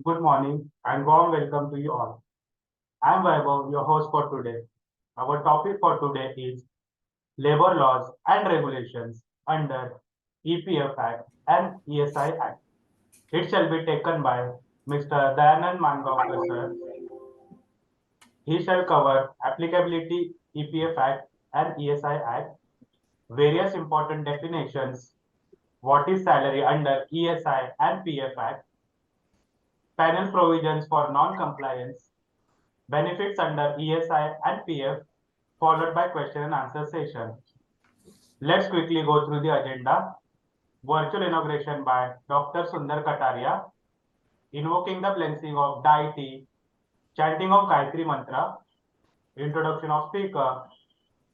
Good morning and warm welcome to you all. I am Vaibhav, your host for today. Our topic for today is labor laws and regulations under EPF Act and ESI Act. It shall be taken by Mr. Dayanand Mangaonkar sir. He shall cover applicability EPF Act and ESI Act, various important definitions, what is salary under ESI and PF Act, panel provisions for non-compliance, benefits under ESI and PF, followed by question and answer session. Let's quickly go through the agenda. Virtual inauguration by Dr. Sundar Kataria, invoking the blessing of deity, chanting of Gayatri Mantra, introduction of speaker,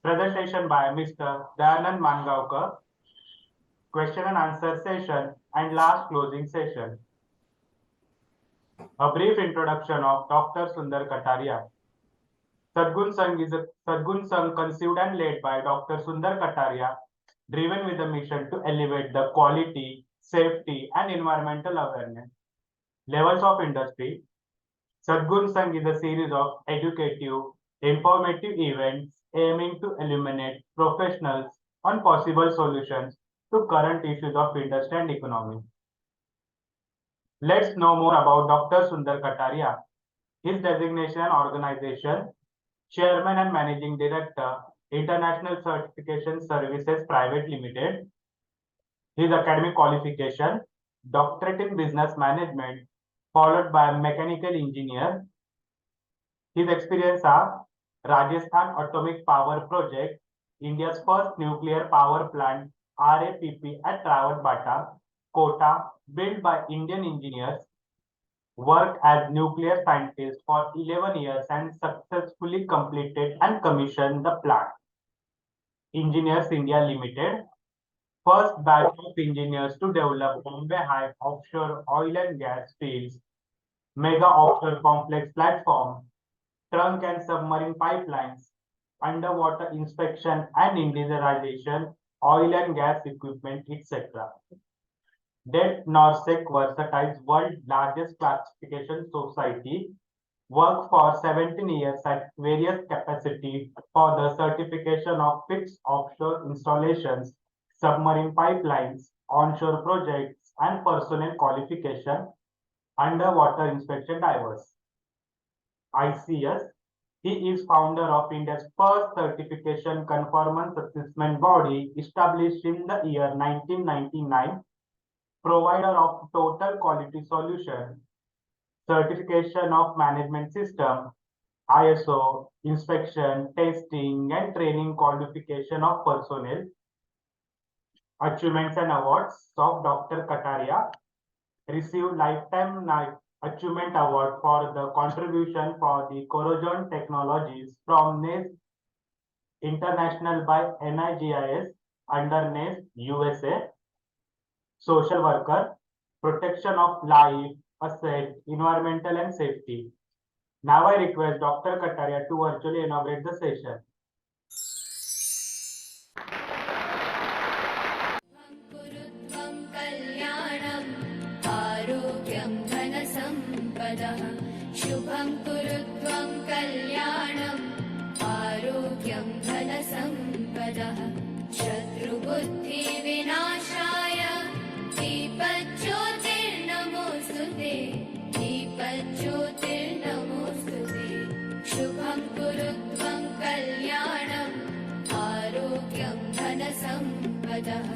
presentation by Mr. Dayanand Mangaonkar, question and answer session, and last closing session. A brief introduction of Dr. Sundar Kataria. Sadgun Sangh conceived and led by Dr. Sundar Kataria, driven with a mission to elevate the quality, safety, and environmental awareness levels of industry. Sadgun Sangh is a series of educative, informative events aiming to illuminate professionals on possible solutions to current issues of industry and economy. Let's know more about Dr. Sundar Kataria. His designation and organization: Chairman and Managing Director, International Certification Services Private Limited. His academic qualification: Doctorate in Business Management, followed by Mechanical Engineer. His experience are Rajasthan Atomic Power Project, India's first nuclear power plant, RAPP at Rawatbata, Kota, built by Indian engineers, worked as nuclear scientist for 11 years and successfully completed and commissioned the plant. Engineers India Limited, first batch of engineers to develop Bombay High offshore oil and gas fields, mega offshore complex platform, trunk and submarine pipelines, underwater inspection and indigenization, oil and gas equipment, etc. Det Norsec Versatile's world's largest classification society, worked for 17 years at various capacity for the certification of fixed offshore installations, submarine pipelines, onshore projects, and personnel qualification, underwater inspection divers. ICS. He is founder of India's first certification conformance assessment body established in the year 1999, provider of total quality solution, certification of management system, ISO, inspection, testing, and training qualification of personnel. Achievements and awards of Dr. Kataria: received Lifetime Achievement Award for the contribution for the corrosion technologies from NIST International by NIGIS under NIST USA. Social worker, protection of life, asset, environmental and safety. Now I request Dr. Kataria to virtually inaugurate the session. शुभं कुरुत्वं कल्याणम् आरोग्यं धनसम्पदः शत्रुबुद्धिविनाशाय दीपज्योतिर्नमोऽस्तुते दीपज्योतिर्नमोऽस्तुते शुभं कुरुत्वं कल्याणम् आरोग्यं धनसम्पदः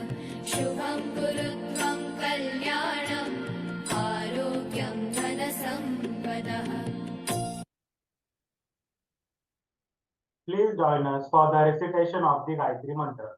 शुभं कुरुत्वं कल्याणम् आरोग्यं धनसम्पदः. Please join us for the recitation of the Gayatri Mantra.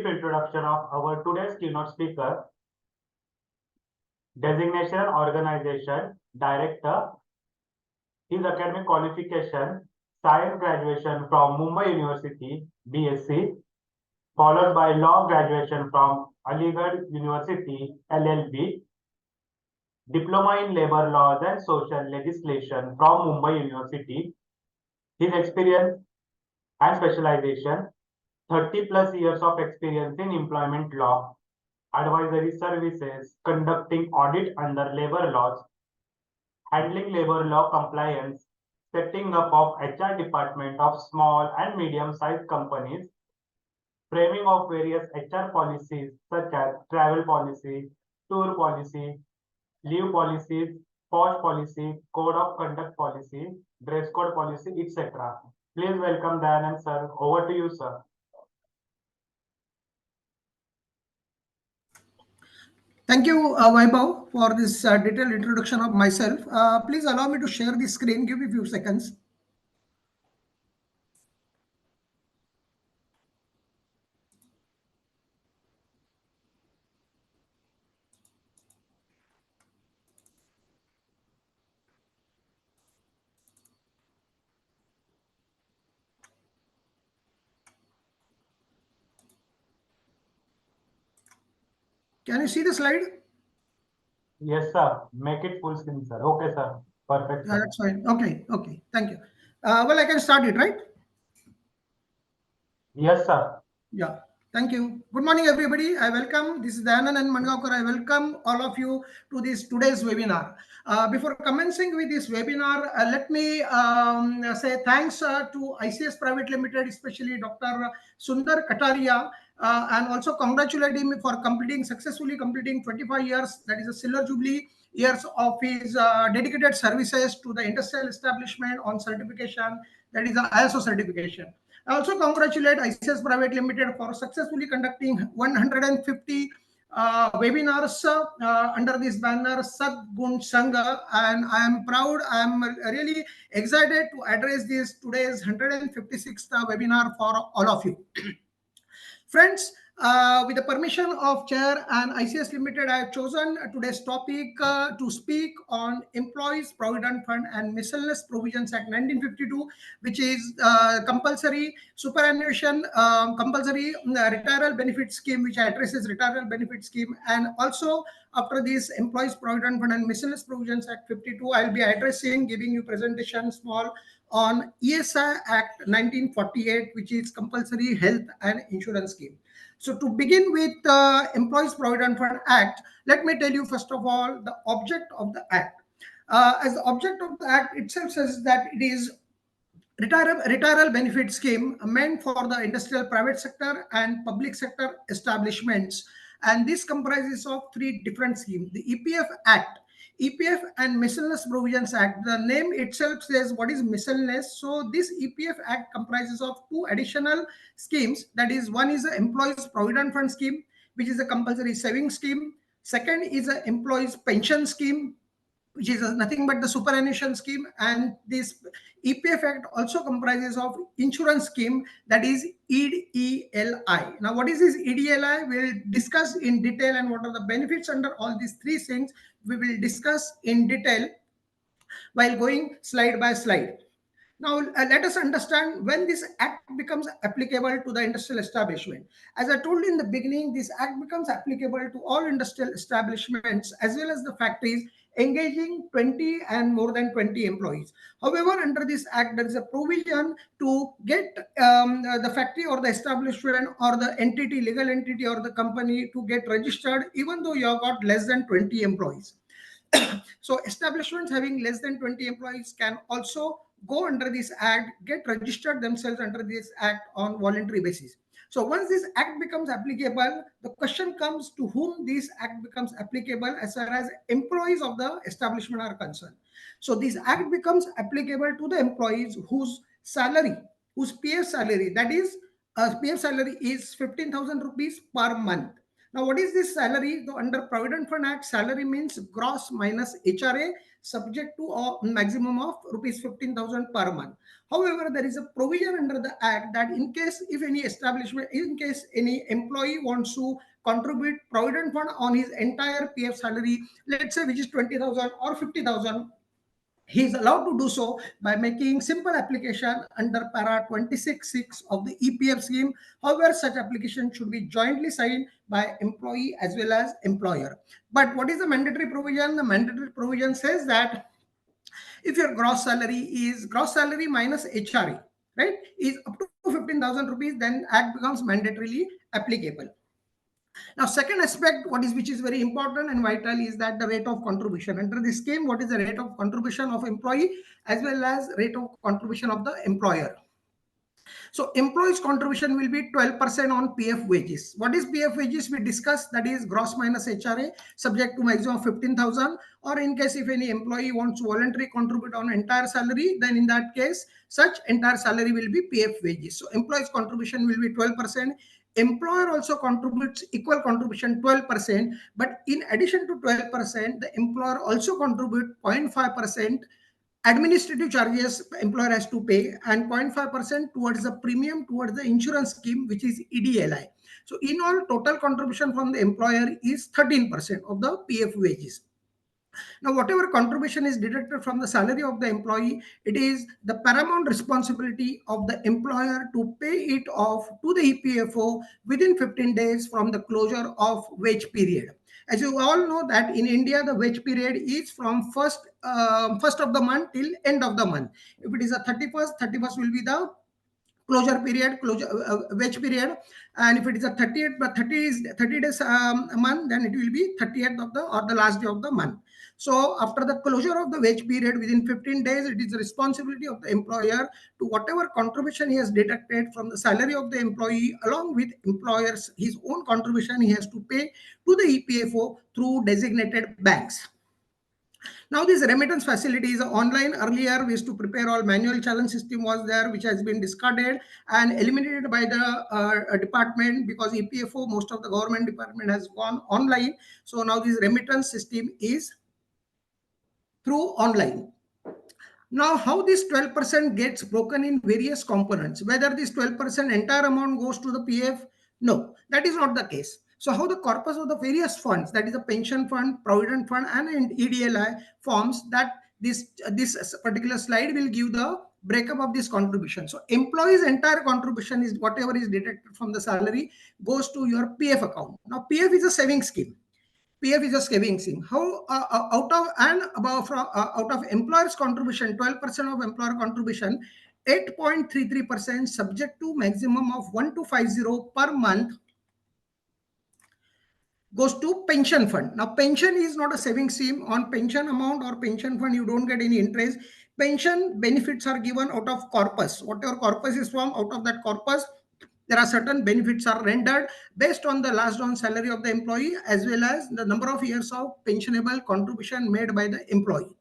brief introduction of our today's keynote speaker. Designation and Organization Director. His academic qualification, science graduation from Mumbai University, BSc, followed by law graduation from Aligarh University, LLB, diploma in labor laws and social legislation from Mumbai University. His experience and specialization, 30 plus years of experience in employment law, advisory services, conducting audit under labor laws, handling labor law compliance, setting up of HR department of small and medium-sized companies, framing of various HR policies such as travel policy, tour policy, leave policies, POS policy, code of conduct policy, dress code policy, etc. Please welcome Dayanand sir. Over to you, sir. Thank you, Vaibhav, for this detailed introduction of myself. Please allow me to share the screen. Give me a few seconds. Can you see the slide? Yes, sir. Make it full screen, sir. Okay, sir. Perfect, sir. That's fine. Okay. Thank you. Well, I can start it, right? Yes, sir. Yeah. Thank you. Good morning, everybody. I welcome. This is Dayanand and Mangaonkar. I welcome all of you to this today's webinar. Before commencing with this webinar, let me say thanks to ICS Private Limited, especially Dr. Sundar Kataria, and also congratulate him for successfully completing 25 years. That is a silver jubilee years of his dedicated services to the industrial establishment on certification. That is the ISO certification. I also congratulate ICS Private Limited for successfully conducting 150 webinars under this banner Sadgun Sangha, and I am proud. I am really excited to address this today's 156th webinar for all of you. Friends, with the permission of Chair and ICS Limited, I have chosen today's topic to speak on Employees Provident Fund and Miscellaneous Provisions Act 1952, which is compulsory superannuation, compulsory retirement benefit scheme, which addresses retirement benefit scheme. And also after this Employees Provident Fund and Miscellaneous Provisions Act 52, I'll be addressing, giving you presentation small on ESI Act 1948, which is compulsory health and insurance scheme. So to begin with Employees Provident Fund Act, let me tell you first of all the object of the Act. As the object of the Act itself says that it is retirement benefit scheme meant for the industrial private sector and public sector establishments, and this comprises of three different schemes: the EPF Act, EPF and Miscellaneous Provisions Act. The name itself says what is miscellaneous. So this EPF Act comprises of two additional schemes. That is, one is the Employees Provident Fund scheme, which is a compulsory savings scheme. Second is the Employees Pension scheme, which is nothing but the superannuation scheme. And this EPF Act also comprises of insurance scheme, that is EDLI. Now, what is this EDLI? We'll discuss in detail, and what are the benefits under all these three things we will discuss in detail while going slide by slide. Now, let us understand when this act becomes applicable to the industrial establishment. As I told in the beginning, this act becomes applicable to all industrial establishments as well as the factories engaging 20 and more than 20 employees. However, under this act, there is a provision to get the factory or the establishment or the entity, legal entity or the company to get registered even though you have got less than 20 employees. So establishments having less than 20 employees can also go under this act, get registered themselves under this act on voluntary basis. So once this act becomes applicable, the question comes to whom this act becomes applicable as far as employees of the establishment are concerned. So this act becomes applicable to the employees whose salary, whose PF salary, that is PF salary is 15,000 rupees per month. Now, what is this salary? The under Provident Fund Act, salary means gross minus HRA, subject to a maximum of rupees 15,000 per month. However, there is a provision under the act that in case if any establishment, in case any employee wants to contribute Provident Fund on his entire PF salary, let's say which is 20,000 or 50,000, he is allowed to do so by making simple application under para 26(6) of the EPF scheme. However, such application should be jointly signed by employee as well as employer. But what is the mandatory provision? The mandatory provision says that if your gross salary minus HRA, right, is up to 15,000 rupees, then act becomes mandatorily applicable. Now, second aspect, which is very important and vital, is that the rate of contribution under this scheme. What is the rate of contribution of employee as well as rate of contribution of the employer? So employees contribution will be 12% on PF wages. What is PF wages? We discussed, that is gross minus HRA, subject to maximum of 15,000, or in case if any employee wants to voluntarily contribute on entire salary, then in that case such entire salary will be PF wages. So employees contribution will be 12%. Employer also contributes equal contribution 12%, but in addition to 12%, the employer also contribute 0.5% administrative charges employer has to pay, and 0.5% towards the premium towards the insurance scheme, which is EDLI. So in all, total contribution from the employer is 13% of the PF wages. Now, whatever contribution is deducted from the salary of the employee, it is the paramount responsibility of the employer to pay it off to the EPFO within 15 days from the closure of wage period. As you all know that in India, the wage period is from first of the month till end of the month. If it is a 31st will be the closure period, wage period, and if it is a 30th, but 30 days a month, then it will be 30th of the or the last day of the month. So after the closure of the wage period within 15 days, it is the responsibility of the employer to whatever contribution he has deducted from the salary of the employee along with employer's his own contribution he has to pay to the EPFO through designated banks. Now, this remittance facility is online. Earlier, we used to prepare all manual challenge system was there, which has been discarded and eliminated by the department, because EPFO, most of the government department has gone online. So now this remittance system is through online. Now, how this 12% gets broken in various components, whether this 12% entire amount goes to the PF? No, that is not the case. So how the corpus of the various funds, that is a pension fund, provident fund, and EDLI forms, that this particular slide will give the breakup of this contribution. So employees' entire contribution is whatever is deducted from the salary goes to your PF account. Now, PF is a savings scheme. PF is a saving scheme. How out of employer's contribution, 12% of employer contribution, 8.33% subject to maximum of 1250 per month goes to pension fund. Now, pension is not a saving scheme. On pension amount or pension fund, you don't get any interest. Pension benefits are given out of corpus. Whatever corpus is from, out of that corpus, there are certain benefits are rendered based on the last on salary of the employee as well as the number of years of pensionable contribution made by the employee.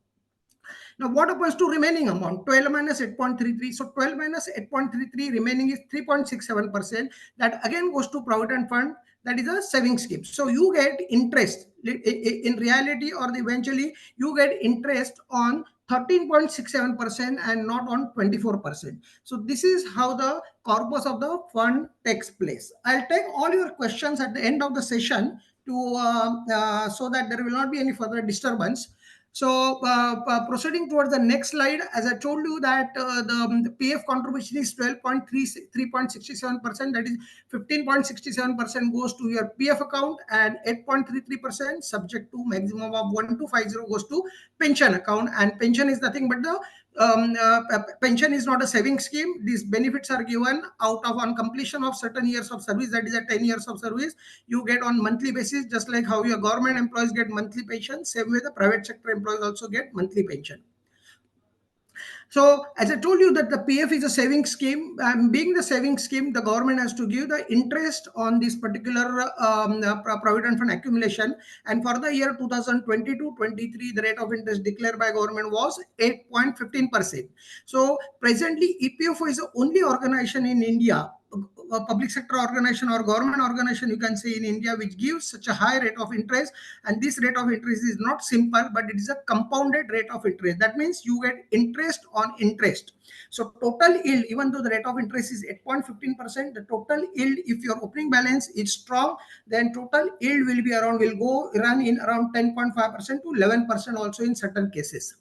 Now, what happens to remaining amount? 12 minus 8.33. So 12 minus 8.33, remaining is 3.67%. That again goes to Provident Fund. That is a saving scheme. So you get interest in reality, or eventually you get interest on 13.67% and not on 24%. So this is how the corpus of the fund takes place. I'll take all your questions at the end of the session to so that there will not be any further disturbance. So proceeding towards the next slide, as I told you that the PF contribution is 3.67%, that is 15.67% goes to your PF account and 8.33% subject to maximum of 1250 goes to pension account. And pension is nothing but the pension is not a saving scheme. These benefits are given out of on completion of certain years of service, that is a 10 years of service. You get on monthly basis, just like how your government employees get monthly pension, same way the private sector employees also get monthly pension. So as I told you that the PF is a saving scheme, and being the saving scheme, the government has to give the interest on this particular provident fund accumulation. And for the year 2022-23, the rate of interest declared by government was 8.15%. So presently, EPFO is the only organization in India public sector organization or government organization, you can say in India, which gives such a high rate of interest. And this rate of interest is not simple, but it is a compounded rate of interest. That means you get interest on interest. So total yield, even though the rate of interest is 8.15%, the total yield, if your opening balance is strong, then total yield will be around, will run in around 10.5% to 11% also in certain cases.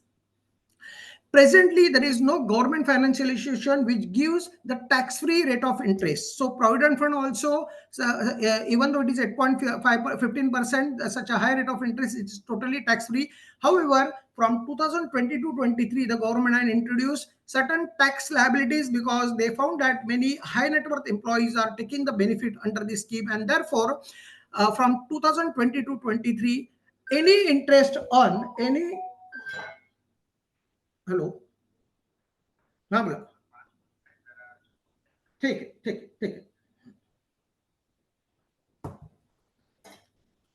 Presently, there is no government financial institution which gives the tax-free rate of interest. So Provident Fund also, even though it is 8.15%, such a high rate of interest, it's totally tax-free. However, from 2020 to 23, the government had introduced certain tax liabilities because they found that many high net worth employees are taking the benefit under this scheme. And therefore, from 2020 to 23, any interest on any... Hello? हाँ बोला ठीक है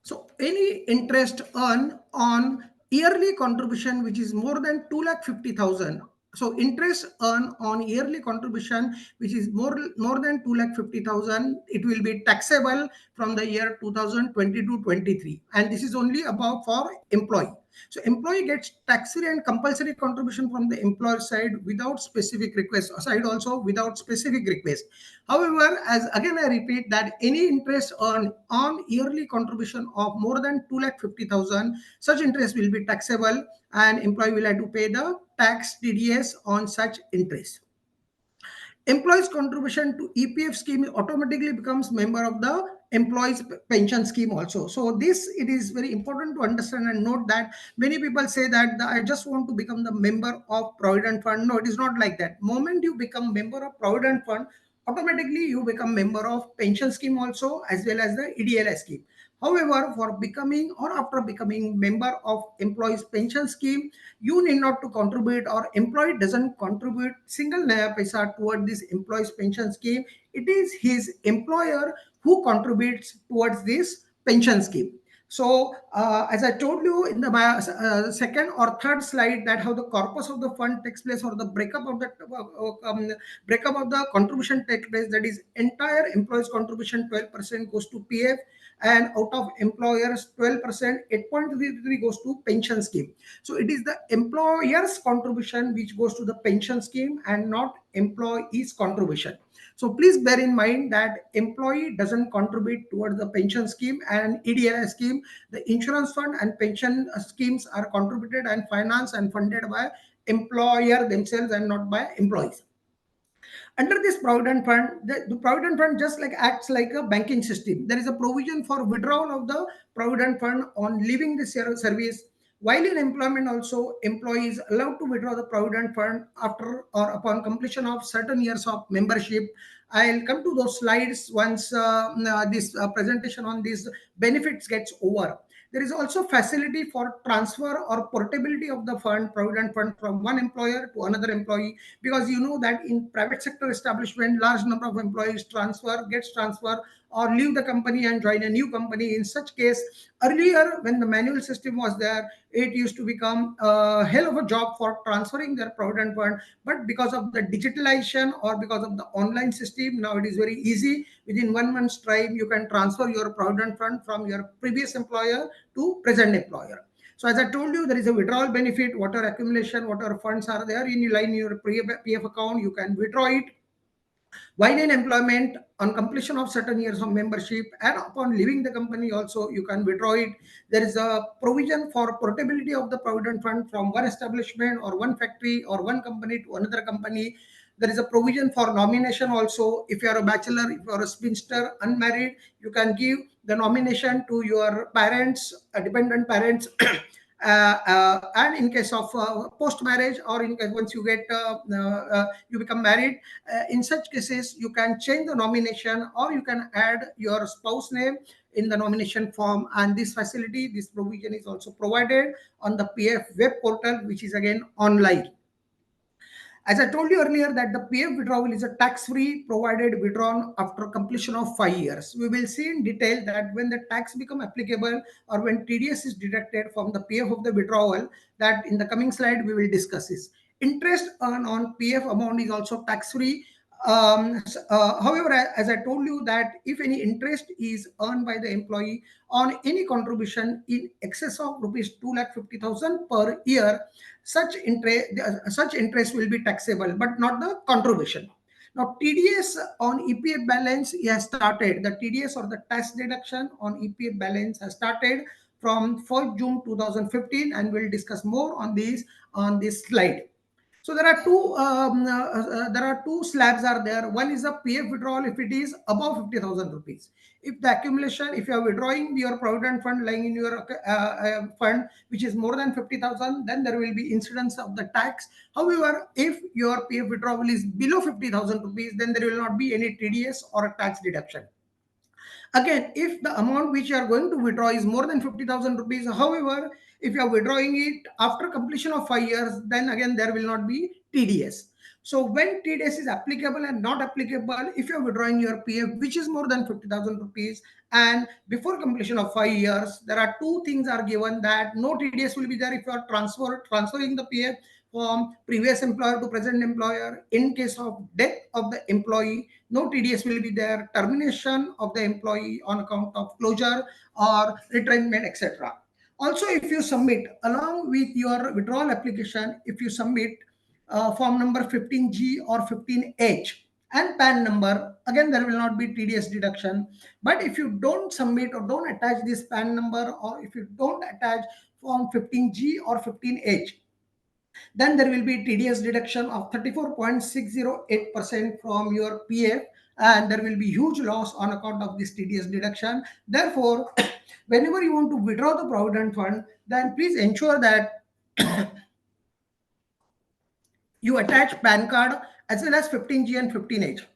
So any interest earned on yearly contribution which is more than 2,50,000. So interest earned on yearly contribution which is more than 2,50,000, it will be taxable from the year 2020 to 23, and this is only about for employee. So employee gets tax-free and compulsory contribution from the employer side without specific request, side also without specific request. However, as again I repeat that any interest earned on yearly contribution of more than 2,50,000, such interest will be taxable and employee will have to pay the tax TDS on such interest. Employees' contribution to EPF scheme automatically becomes member of the employees pension scheme also. So this, it is very important to understand and note that many people say that I just want to become the member of Provident Fund. No, it is not like that. Moment you become member of Provident Fund, automatically you become member of pension scheme also as well as the EDLI scheme. However, for becoming or after becoming member of employees pension scheme, you need not to contribute, or employee doesn't contribute single naya paisa toward this employees pension scheme. It is his employer who contributes towards this pension scheme. So as I told you in the second or third slide, that how the corpus of the fund takes place, or the breakup of the contribution takes place, that is entire employees contribution 12% goes to PF, and out of employers 12%, 8.33 goes to pension scheme. So it is the employer's contribution which goes to the pension scheme and not employee's contribution. So please bear in mind that employee doesn't contribute towards the pension scheme and EDLI scheme. The insurance fund and pension schemes are contributed and financed and funded by employer themselves and not by employees. Under this Provident Fund, the Provident Fund just like acts like a banking system. There is a provision for withdrawal of the Provident Fund on leaving the service. While in employment also, employees allowed to withdraw the Provident Fund after or upon completion of certain years of membership. I'll come to those slides once this presentation on these benefits gets over. There is also facility for transfer or portability of the fund, Provident Fund, from one employer to another employee, because you know that in private sector establishment, large number of employees gets transfer or leave the company and join a new company. In such case, earlier when the manual system was there, it used to become a hell of a job for transferring their Provident Fund. But because of the digitalization or because of the online system, now it is very easy. Within 1 month's time, you can transfer your Provident Fund from your previous employer to present employer. So as I told you, there is a withdrawal benefit. Whatever accumulation, whatever funds are there in your PF account, you can withdraw it. While in employment, on completion of certain years of membership and upon leaving the company also, you can withdraw it. There is a provision for portability of the Provident Fund from one establishment or one factory or one company to another company. There is a provision for nomination also. If you are a bachelor, if you are a spinster, unmarried, you can give the nomination to your parents, dependent parents. And in case of post marriage, or in case once you get you become married, in such cases you can change the nomination or you can add your spouse name in the nomination form. And this facility, this provision is also provided on the PF web portal, which is again online. As I told you earlier that the PF withdrawal is a tax-free provided withdrawn after completion of 5 years. We will see in detail that when the tax become applicable or when TDS is deducted from the PF of the withdrawal, that in the coming slide we will discuss this. Interest earned on PF amount is also tax-free However, as I told you that if any interest is earned by the employee on any contribution in excess of rupees 2,50,000 per year, such interest will be taxable, but not the contribution. Now, TDS on EPF balance has started. The TDS or the tax deduction on EPF balance has started from 1st June 2015, and we'll discuss more on this slide. So there are two slabs are there. One is a PF withdrawal if it is above 50,000 rupees. If the accumulation, if you are withdrawing your provident fund lying in your fund which is more than 50,000, then there will be incidence of the tax. However, if your PF withdrawal is below 50,000 rupees, then there will not be any TDS or a tax deduction. Again, if the amount which you are going to withdraw is more than 50,000 rupees, however, if you are withdrawing it after completion of 5 years, then again there will not be TDS. So when TDS is applicable and not applicable, if you are withdrawing your PF which is more than 50,000 rupees and before completion of 5 years, there are two things are given that no TDS will be there if you are transferring the PF from previous employer to present employer. In case of death of the employee, no TDS will be there. Termination of the employee on account of closure or retirement, etc. Also, if you submit along with your withdrawal application, if you submit form number 15G or 15H and PAN number, again there will not be TDS deduction. But if you don't submit or don't attach this PAN number, or if you don't attach form 15G or 15H, then there will be TDS deduction of 34.608% from your PF, and there will be huge loss on account of this TDS deduction. Therefore, whenever you want to withdraw the provident fund, then please ensure that you attach PAN card as well as 15G and 15H.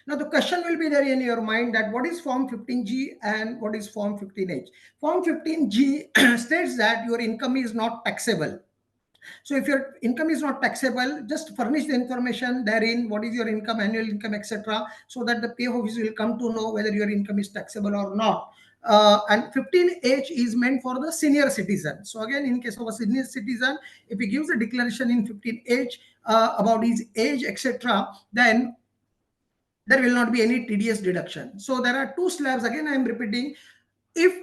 Now, the question will be there in your mind that what is Form 15G and what is Form 15H? Form 15G states that your income is not taxable. So if your income is not taxable, just furnish the information therein, what is your income, annual income, etc., so that the PF office will come to know whether your income is taxable or not. And 15H is meant for the senior citizen. So again, in case of a senior citizen, if he gives a declaration in 15H about his age, etc., then there will not be any TDS deduction. So there are two slabs. Again, I am repeating. If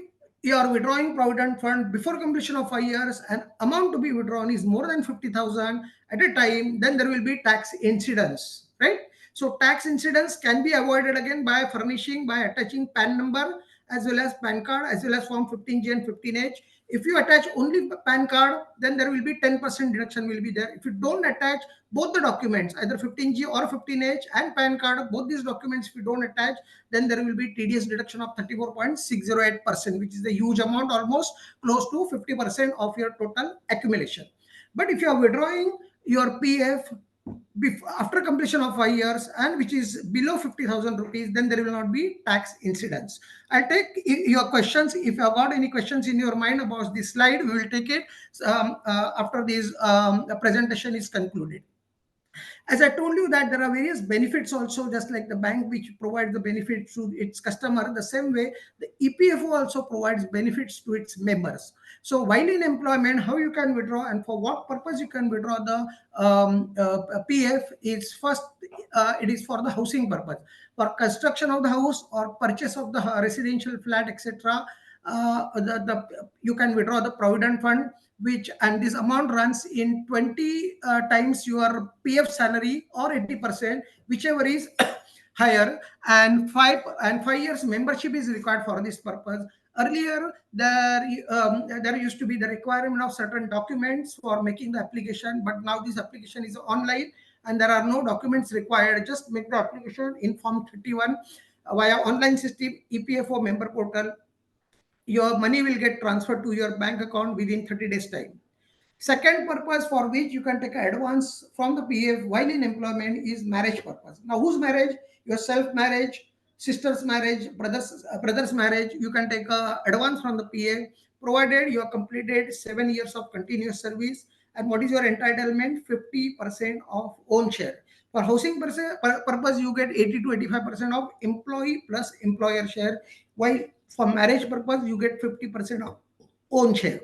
you are withdrawing provident fund before completion of 5 years and amount to be withdrawn is more than 50,000 at a time, then there will be tax incidence, right? So tax incidence can be avoided again by furnishing, by attaching PAN number as well as PAN card as well as Form 15G and 15H. If you attach only PAN card, then there will be 10% deduction will be there. If you don't attach both the documents, either 15G or 15H and PAN card, both these documents, if you don't attach, then there will be TDS deduction of 34.608%, which is a huge amount, almost close to 50% of your total accumulation. But if you are withdrawing your PF after completion of 5 years and which is below 50,000 rupees, then there will not be tax incidence. I'll take your questions. If you have got any questions in your mind about this slide, we will take it after this the presentation is concluded. As I told you that there are various benefits also, just like the bank which provides the benefits to its customer, the same way the EPFO also provides benefits to its members. So while in employment, how you can withdraw and for what purpose you can withdraw the PF is first, it is for the housing purpose, for construction of the house or purchase of the residential flat, etc. You can withdraw the provident fund, which, and this amount runs in 20 times your PF salary or 80%, whichever is higher, and 5 years membership is required for this purpose. Earlier, there used to be the requirement of certain documents for making the application, but now this application is online and there are no documents required. Just make the application in Form 31 via online system, EPFO member portal. Your money will get transferred to your bank account within 30 days time. Second purpose for which you can take advance from the PF while in employment is marriage purpose. Now, whose marriage? Your self marriage, sister's marriage, brother's marriage. You can take advance from the PF provided you have completed 7 years of continuous service. And what is your entitlement? 50% of own share. For housing purpose, you get 80 to 85% of employee plus employer share. While for marriage purpose, you get 50% of own share.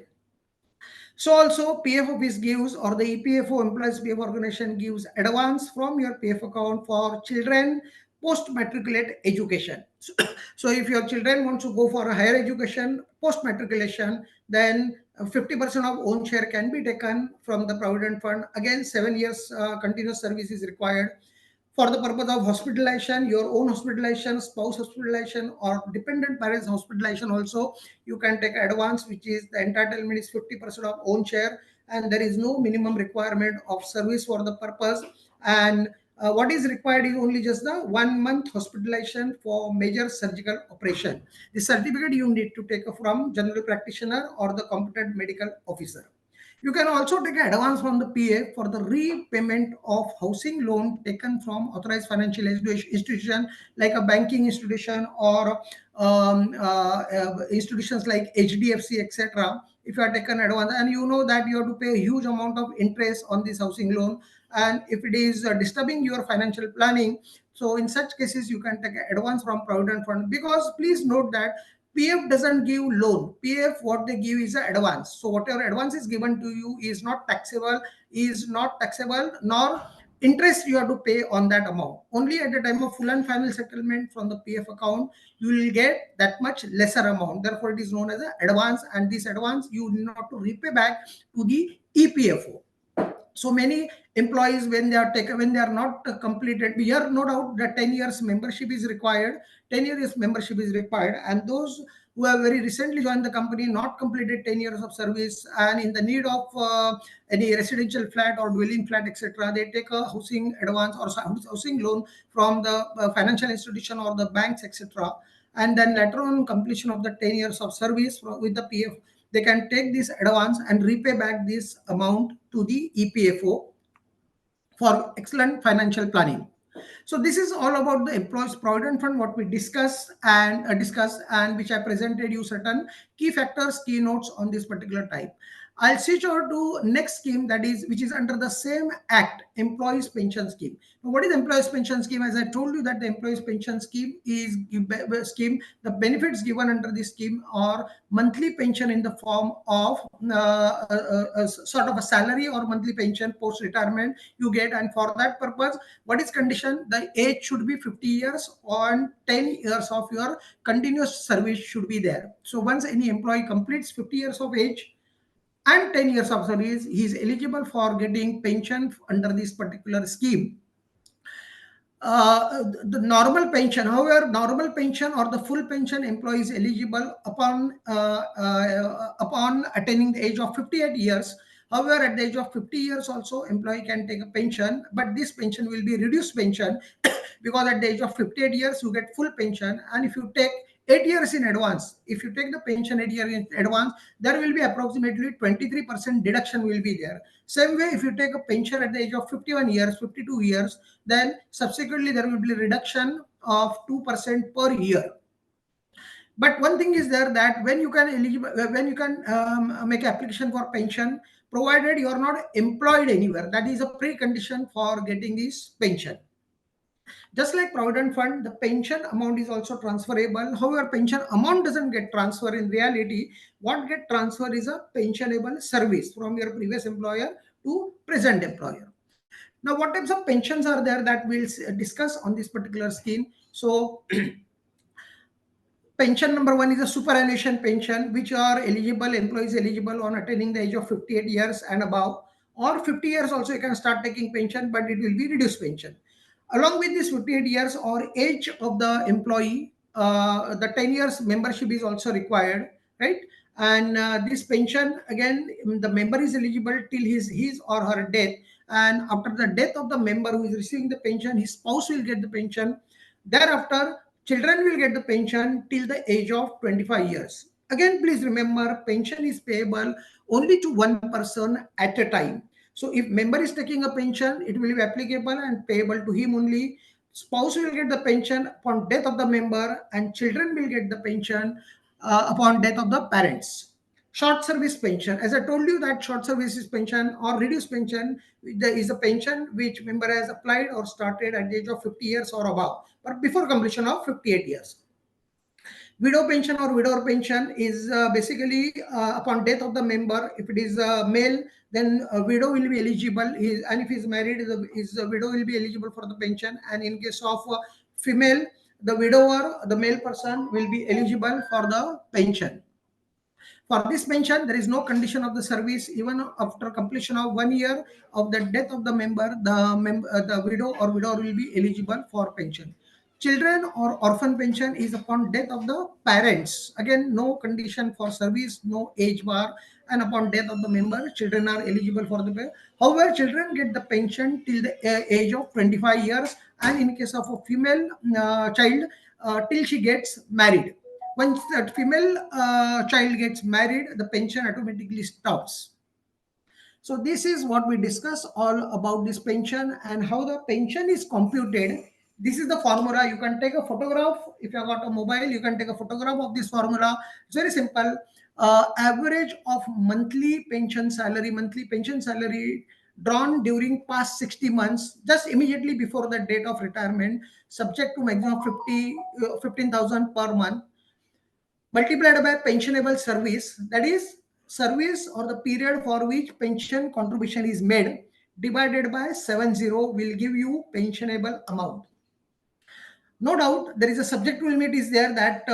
So also PF office gives, or the EPFO employees PF organization gives advance from your PF account for children post matriculate education. So if your children want to go for a higher education post matriculation, then 50% of own share can be taken from the provident fund. Again, 7 years continuous service is required. For the purpose of hospitalization, your own hospitalization, spouse hospitalization, or dependent parents hospitalization also, you can take advance, which is the entitlement is 50% of own share, and there is no minimum requirement of service for the purpose. And what is required is only just the 1 month hospitalization for major surgical operation. The certificate you need to take from general practitioner or the competent medical officer. You can also take advance from the PA for the repayment of housing loan taken from authorized financial institution like a banking institution or institutions like HDFC, etc. If you are taken advance and you know that you have to pay a huge amount of interest on this housing loan, and if it is disturbing your financial planning, so in such cases you can take advance from provident fund, because please note that PF doesn't give loan. PF, what they give is an advance. So whatever advance is given to you is not taxable, nor interest you have to pay on that amount. Only at the time of full and final settlement from the PF account, you will get that much lesser amount. Therefore, it is known as an advance, and this advance you need not to repay back to the EPFO. So many employees, when they are taken, when they are not completed, we are no doubt that 10 years membership is required. 10 years membership is required, and those who have very recently joined the company, not completed 10 years of service, and in the need of any residential flat or dwelling flat, etc., they take a housing advance or housing loan from the financial institution or the banks, etc. And then later on completion of the 10 years of service with the PF, they can take this advance and repay back this amount to the EPFO for excellent financial planning. So this is all about the employees provident fund, what we discussed and which I presented you certain key factors, key notes on this particular type. I'll switch over to next scheme, that is which is under the same act, employees pension scheme. Now, what is employees pension scheme? As I told you that the employees pension scheme is the benefits given under this scheme are monthly pension in the form of a sort of a salary or monthly pension post retirement you get, and for that purpose, what is condition? The age should be 50 years and 10 years of your continuous service should be there. So once any employee completes 50 years of age and 10 years of service, he is eligible for getting pension under this particular scheme. The normal pension, however, normal pension or the full pension employee is eligible upon attaining the age of 58 years. However, at the age of 50 years also employee can take a pension, but this pension will be reduced pension because at the age of 58 years you get full pension, and if you take 8 years in advance, if you take the pension 8 years in advance, there will be approximately 23% deduction will be there. Same way, if you take a pension at the age of 51 years, 52 years, then subsequently there will be a reduction of 2% per year. But one thing is there, that when you can eligible, when you can make application for pension, provided you are not employed anywhere, that is a precondition for getting this pension. Just like provident fund, the pension amount is also transferable. However, pension amount doesn't get transferred in reality. What get transferred is a pensionable service from your previous employer to present employer. Now, what types of pensions are there that we'll discuss on this particular scheme? So pension number one is a superannuation pension, which are eligible, employees eligible on attaining the age of 58 years and above, or 50 years also you can start taking pension, but it will be reduced pension. Along with this 58 years or age of the employee, the 10 years membership is also required, right? And this pension, again, the member is eligible till his or her death. And after the death of the member who is receiving the pension, his spouse will get the pension. Thereafter, children will get the pension till the age of 25 years. Again, please remember, pension is payable only to one person at a time. So if member is taking a pension, it will be applicable and payable to him only. Spouse will get the pension upon death of the member, and children will get the pension upon death of the parents. Short service pension, as I told you that short services pension or reduced pension, there is a pension which member has applied or started at the age of 50 years or above, but before completion of 58 years. Widow pension or widower pension is basically upon death of the member. If it is male, then a widow will be eligible. And if he is married, the widow will be eligible for the pension. And in case of female, the widower, the male person, will be eligible for the pension. For this pension, there is no condition of the service. Even after completion of 1 year of the death of the member, the widow or widower will be eligible for pension. Children or orphan pension is upon death of the parents. Again, no condition for service, no age bar, and upon death of the member, children are eligible for the pay. However, children get the pension till the age of 25 years, and in case of a female child, till she gets married. Once that female child gets married, the pension automatically stops. So this is what we discuss all about this pension and how the pension is computed. This is the formula. You can take a photograph. If you have got a mobile, you can take a photograph of this formula. It's very simple. Average of monthly pension salary drawn during past 60 months, just immediately before the date of retirement, subject to maximum 15,000 per month, multiplied by pensionable service, that is service or the period for which pension contribution is made, divided by 70 will give you pensionable amount. No doubt there is a subjective limit is there, that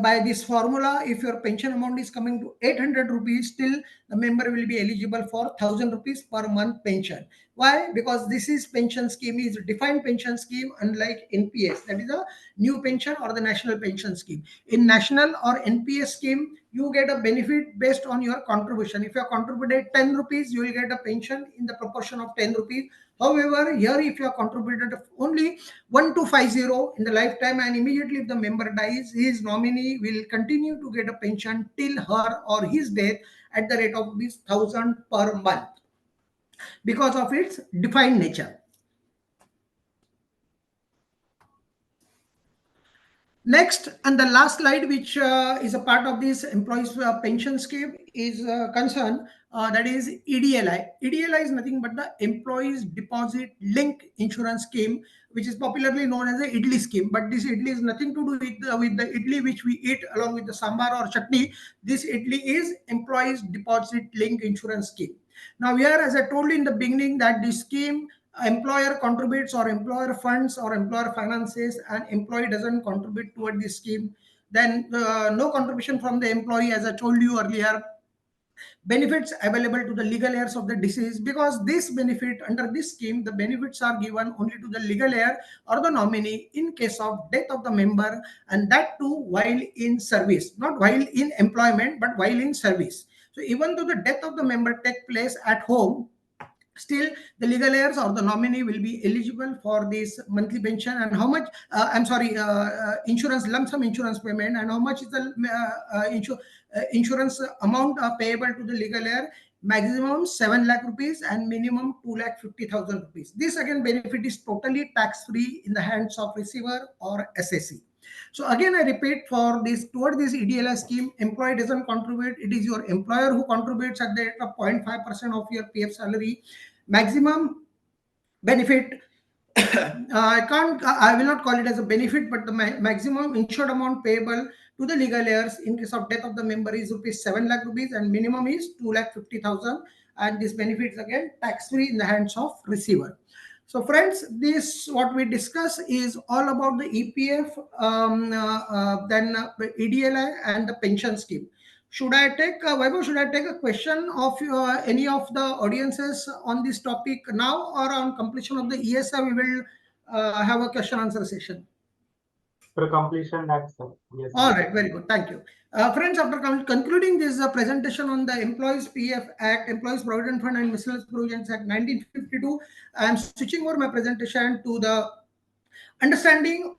by this formula, if your pension amount is coming to 800 rupees, still the member will be eligible for 1000 rupees per month pension. Why? Because this is pension scheme is defined pension scheme, unlike NPS, that is a new pension or the national pension scheme. In national or NPS scheme, you get a benefit based on your contribution. If you have contributed 10 rupees, you will get a pension in the proportion of 10 rupees. However, here if you have contributed only 1250 in the lifetime, and immediately if the member dies, his nominee will continue to get a pension till her or his death at the rate of 1000 per month because of its defined nature. Next, and the last slide, which is a part of this employees pension scheme, is concerned, that is EDLI. EDLI is nothing but the Employees Deposit Link Insurance Scheme, which is popularly known as the idli scheme. But this idli is nothing to do with the idli which we eat along with the sambar or chutney. This idli is Employees Deposit Link Insurance Scheme. Now here, as I told you in the beginning, that this scheme, employer contributes or employer funds or employer finances, and employee doesn't contribute toward this scheme, then no contribution from the employee. As I told you earlier, benefits available to the legal heirs of the deceased, because this benefit under this scheme, the benefits are given only to the legal heir or the nominee in case of death of the member, and that too while in service, not while in employment but while in service. So even though the death of the member take place at home, still the legal heirs or the nominee will be eligible for this monthly pension. And how much, insurance, lump sum insurance payment, and how much is the insurance amount payable to the legal heir? Maximum 7 lakh rupees and minimum 2,50,000 rupees. This again benefit is totally tax free in the hands of receiver or SSC. So again, I repeat, for this, toward this EDLI scheme, employee doesn't contribute. It is your employer who contributes at the rate of 0.5% of your PF salary. Maximum benefit, I will not call it as a benefit, but the maximum insured amount payable to the legal heirs in case of death of the member is rupees 7 lakh rupees, and minimum is 2,50,000. And this benefit is again tax free in the hands of receiver. So friends, this what we discuss is all about the EPF, then EDLI and the pension scheme. Should I take, Vaibhav, should I take a question of any of the audiences on this topic now, or on completion of the ESI we will have a question answer session? For completion, that's yes. All right, very good. Thank you. Friends, after concluding this presentation on the Employees PF Act, Employees Provident Fund and Miscellaneous Provisions Act 1952, I am switching over my presentation to the understanding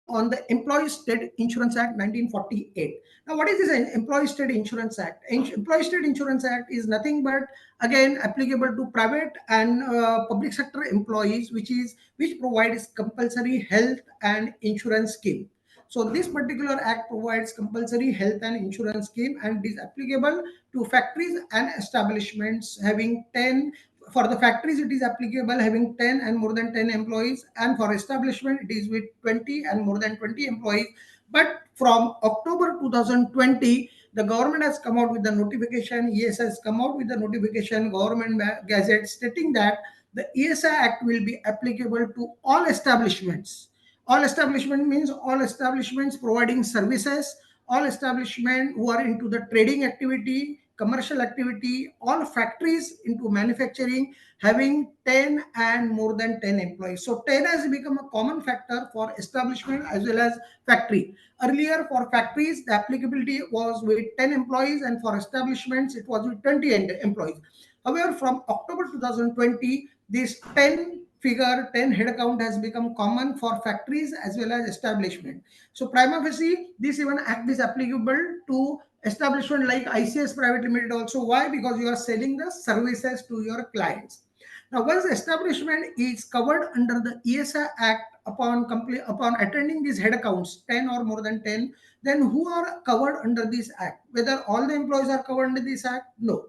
on the Employee State Insurance Act 1948. Now, what is this Employee State Insurance Act? Employee State Insurance Act is nothing but, again, applicable to private and public sector employees, which provides compulsory health and insurance scheme. So this particular act provides compulsory health and insurance scheme, and it is applicable to factories and establishments having 10. For the factories, it is applicable having 10 and more than 10 employees, and for establishment, it is with 20 and more than 20 employees. But from October 2020, the government has come out with the notification, ESI has come out with the notification, government gazette stating that the ESI Act will be applicable to all establishments. All establishment means all establishments providing services, all establishment who are into the trading activity, commercial activity, all factories into manufacturing having 10 and more than 10 employees. So 10 has become a common factor for establishment as well as factory. Earlier, for factories, the applicability was with 10 employees, and for establishments, it was with 20 employees. However, from October 2020, this 10 figure, 10 head count has become common for factories as well as establishment. So, prima facie, this even act is applicable to establishment like ICS Private Limited also. Why? Because you are selling the services to your clients. Now, once establishment is covered under the ESI Act upon attending these head accounts, 10 or more than 10, then who are covered under this act? Whether all the employees are covered under this act? No.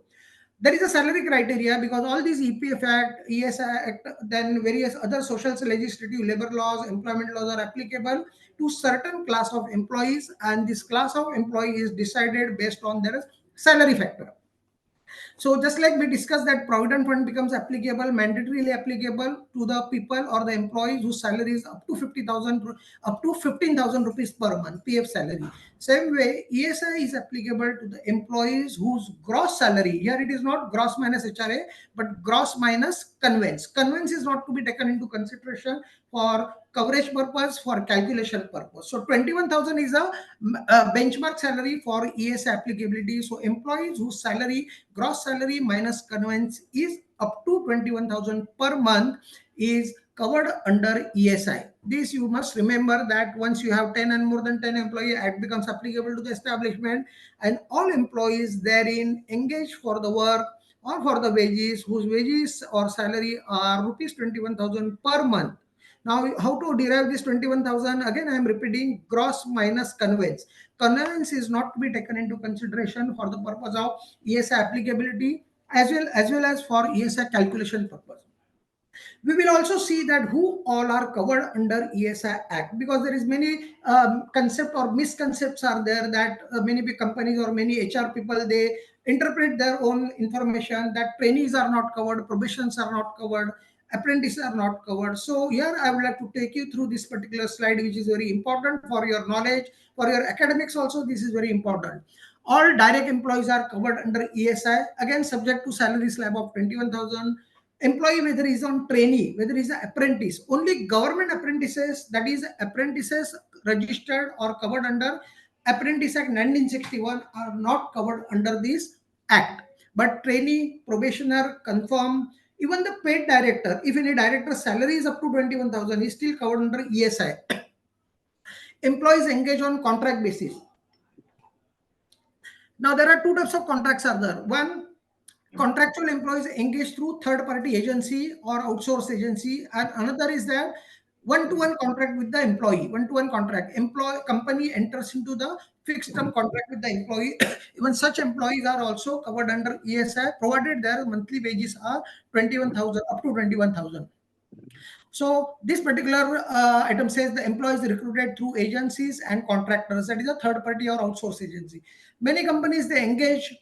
There is a salary criteria because all these EPF Act, ESI Act, then various other social legislative labor laws, employment laws are applicable to certain class of employees, and this class of employee is decided based on their salary factor. So just like we discussed that provident fund becomes applicable, mandatorily applicable to the people or the employees whose salary is up to 50,000, up to 15,000 rupees per month, PF salary. Same way, ESI is applicable to the employees whose gross salary, here it is not gross minus HRA, but gross minus conveyance. Conveyance is not to be taken into consideration for coverage purpose, for calculation purpose. So 21,000 is a benchmark salary for ESI applicability. So employees whose salary, gross salary minus conveyance is up to 21,000 per month is covered under ESI. This you must remember that once you have 10 and more than 10 employee, act becomes applicable to the establishment, and all employees therein engaged for the work or for the wages whose wages or salary are rupees 21,000 per month. Now, how to derive this 21,000? Again, I am repeating gross minus conveyance. Conveyance is not to be taken into consideration for the purpose of ESI applicability as well as for ESI calculation purpose. We will also see that who all are covered under ESI Act, because there is many concept or misconceptions are there that many big companies or many HR people, they interpret their own information that trainees are not covered, probations are not covered, apprentices are not covered. So here I would like to take you through this particular slide, which is very important for your knowledge, for your academics also. This is very important. All direct employees are covered under ESI, again subject to salary slab of 21,000. Employee, whether he's on trainee, whether he's an apprentice, only government apprentices, that is apprentices registered or covered under Apprentice Act 1961, are not covered under this act. But trainee, probationer, confirm, even the paid director, if any director's salary is up to 21,000, is still covered under ESI. Employees engaged on contract basis. Now there are two types of contracts are there. One, contractual employees engaged through third party agency or outsource agency, and another is that one-to-one contract with the employee. One-to-one contract, employee company enters into the fixed term contract with the employee. Even such employees are also covered under ESI, provided their monthly wages are 21,000, up to 21,000. So this particular item says the employees recruited through agencies and contractors, that is a third party or outsource agency. Many companies, they engage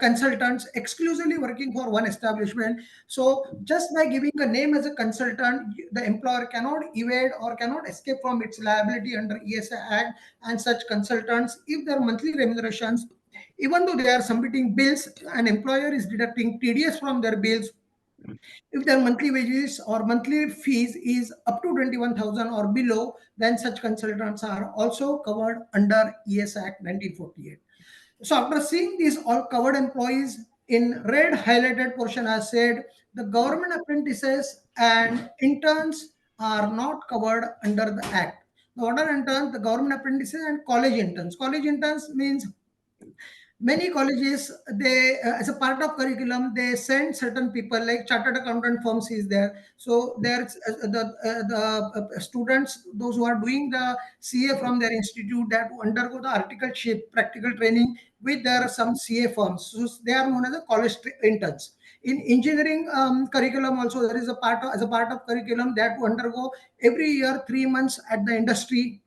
consultants exclusively working for one establishment. So just by giving a name as a consultant, the employer cannot evade or cannot escape from its liability under ESI Act. And such consultants, if their monthly remunerations, even though they are submitting bills, an employer is deducting TDS from their bills, if their monthly wages or monthly fees is up to 21,000 or below, then such consultants are also covered under ES Act 1948. So after seeing these all covered employees, in red highlighted portion, I said the government apprentices and interns are not covered under the act. The what are interns? The government apprentices and college interns. College interns means many colleges, they as a part of curriculum, they send certain people like chartered accountant firms is there. So there's the students, those who are doing the CA from their institute, that to undergo the articleship practical training with their some CA firms, so they are known as the college interns. In engineering curriculum also, there is a part of, as a part of curriculum, that to undergo every year 3 months at the industry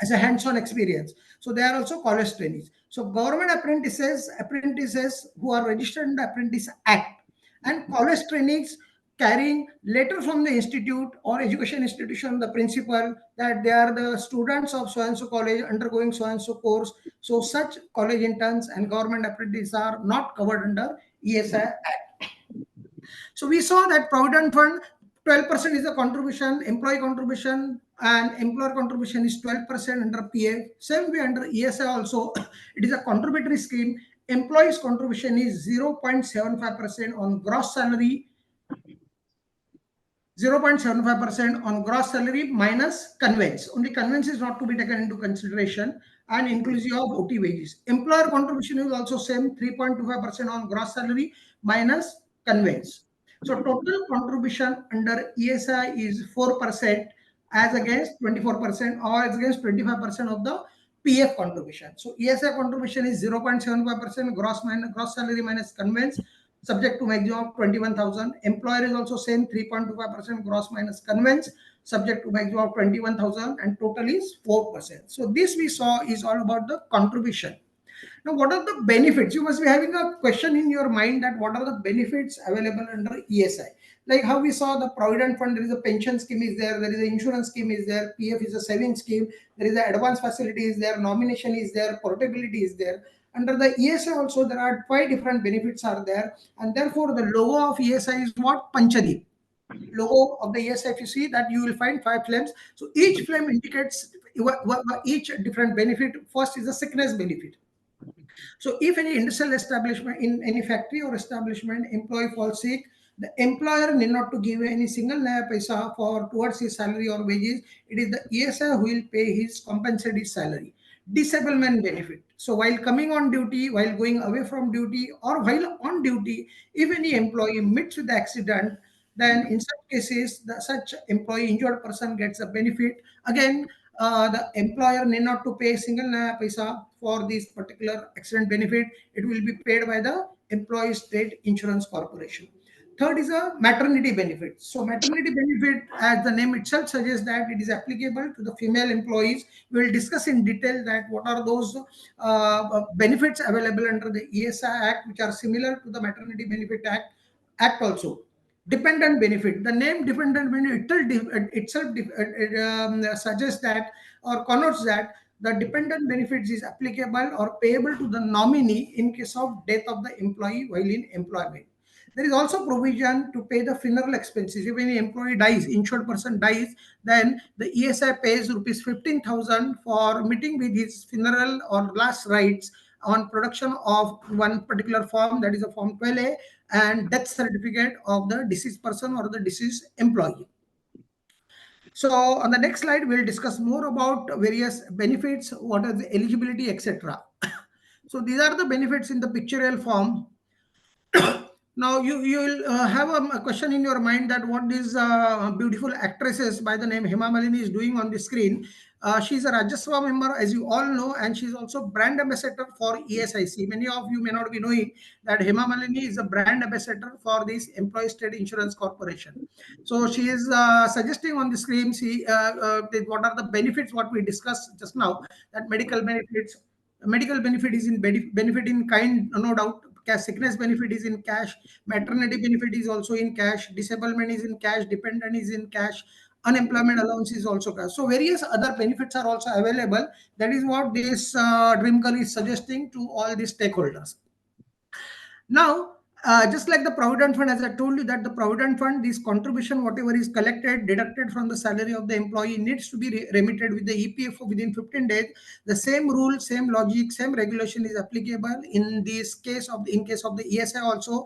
as a hands-on experience. So they are also college trainees. So government apprentices who are registered in the Apprentice Act, and college trainees carrying letter from the institute or education institution, the principal, that they are the students of so and so college undergoing so and so course. So such college interns and government apprentices are not covered under ESI. So we saw that Provident Fund, 12% is the contribution, employee contribution, and employer contribution is 12% under PF. Same way under ESI also, it is a contributory scheme. Employees contribution is 0.75% on gross salary, 0.75% on gross salary minus conveyance. Only conveyance is not to be taken into consideration, and inclusive of OT wages. Employer contribution is also same, 3.25% on gross salary minus conveyance. So total contribution under ESI is 4% as against 24% or as against 25% of the PF contribution. So ESI contribution is 0.75% gross salary minus conveyance, subject to maximum of 21,000. Employer is also same, 3.25% gross minus conveyance, subject to maximum of 21,000, and total is 4%. So this we saw is all about the contribution. Now, what are the benefits? You must be having a question in your mind that what are the benefits available under ESI? Like how we saw the Provident Fund, there is a pension scheme is there is an insurance scheme is there, PF is a saving scheme, there is an advance facility is there, nomination is there, portability is there. Under the ESI also, there are 5 different benefits are there, and therefore the logo of ESI is what? Panchadip. Logo of the ESI, if you see that, you will find 5 flames. So each flame indicates each different benefit. First is the sickness benefit. So if any industrial establishment, in any factory or establishment, employee falls sick, the employer need not to give any single naya paisa for towards his salary or wages. It is the ESI who will pay his compensated salary. Disablement benefit. So while coming on duty, while going away from duty, or while on duty, if any employee meets with the accident, then in such cases, such employee injured person gets a benefit. Again, the employer need not to pay single naya paisa for this particular accident benefit. It will be paid by the employee state insurance corporation. Third is a maternity benefit. So maternity benefit, as the name itself suggests, that it is applicable to the female employees. We will discuss in detail that what are those benefits available under the ESI Act, which are similar to the Maternity Benefit Act also. Dependent benefit. The name dependent benefit itself suggests that or connotes that the dependent benefits is applicable or payable to the nominee in case of death of the employee while in employment. There is also provision to pay the funeral expenses. If any employee dies, insured person dies, then the ESI pays rupees 15,000 for meeting with his funeral or last rites on production of one particular form, that is a form 12A, and death certificate of the deceased person or the deceased employee. So on the next slide, we'll discuss more about various benefits, what are the eligibility, etc. So these are the benefits in the pictorial form. Now you will have a question in your mind that what this beautiful actresses by the name Hema Malini is doing on the screen. She's a Rajya Sabha member, as you all know, and she's also brand ambassador for ESIC. Many of you may not be knowing that Hema Malini is a brand ambassador for this Employee State Insurance Corporation. So she is suggesting on the screen, what are the benefits, what we discussed just now, that medical benefits. Medical benefit is in benefit in kind, no doubt. Sickness benefit is in cash, maternity benefit is also in cash, disablement is in cash, dependent is in cash, unemployment allowance is also cash. So various other benefits are also available. That is what this dream girl is suggesting to all the stakeholders. Now, just like the Provident Fund, as I told you that the Provident Fund, this contribution, whatever is collected, deducted from the salary of the employee, needs to be remitted with the EPF within 15 days. The same rule, same logic, same regulation is applicable in this case in case of the ESI also.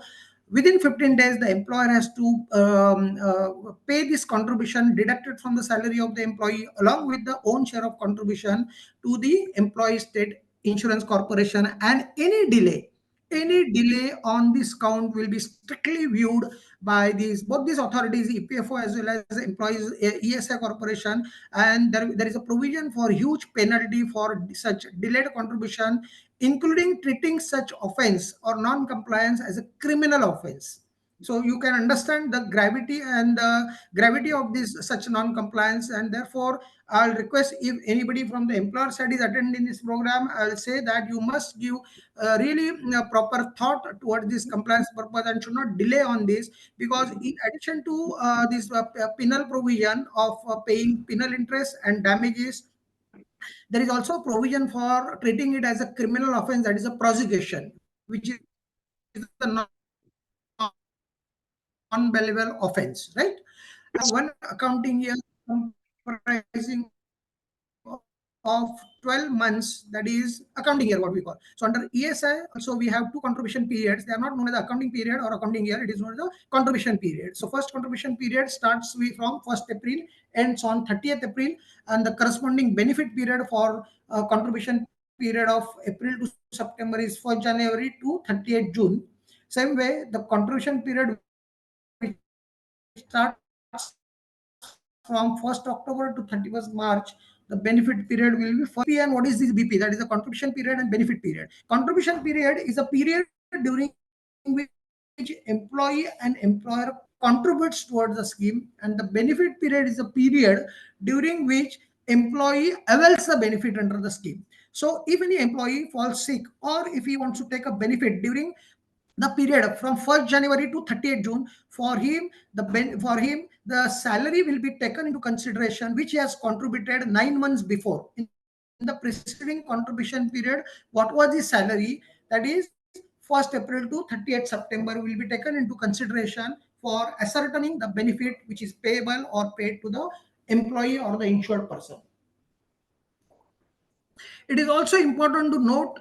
Within 15 days, the employer has to pay this contribution deducted from the salary of the employee along with the own share of contribution to the employee state insurance corporation, and any delay on this count will be strictly viewed by both these authorities, EPFO as well as employees ESI corporation, and there is a provision for huge penalty for such delayed contribution, including treating such offense or non-compliance as a criminal offense. So you can understand the gravity and the gravity of this such non-compliance, and therefore I'll request if anybody from the employer side is attending this program, I'll say that you must give really proper thought toward this compliance purpose and should not delay on this, because in addition to this penal provision of paying penal interest and damages, there is also a provision for treating it as a criminal offense, that is a prosecution, which is a non-bailable offense, right? And we have one accounting year comprising of 12 months, that is accounting year, what we call. So under ESI, also we have two contribution periods. They are not known as the accounting period or accounting year. It is known as the contribution period. So first contribution period starts from 1st April, ends on 30th April, and the corresponding benefit period for contribution period of April to September is 1st January to 30th June. Same way, the contribution period which starts from 1st October to 31st March, the benefit period will be 1st BP. And what is this BP? That is the contribution period and benefit period. Contribution period is a period during which employee and employer contributes towards the scheme, and the benefit period is a period during which employee avails the benefit under the scheme. So if any employee falls sick, or if he wants to take a benefit during the period from 1st January to 30th June, for him the salary will be taken into consideration, which he has contributed 9 months before. In the preceding contribution period, what was his salary? That is 1st April to 30th September will be taken into consideration for ascertaining the benefit which is payable or paid to the employee or the insured person. It is also important to note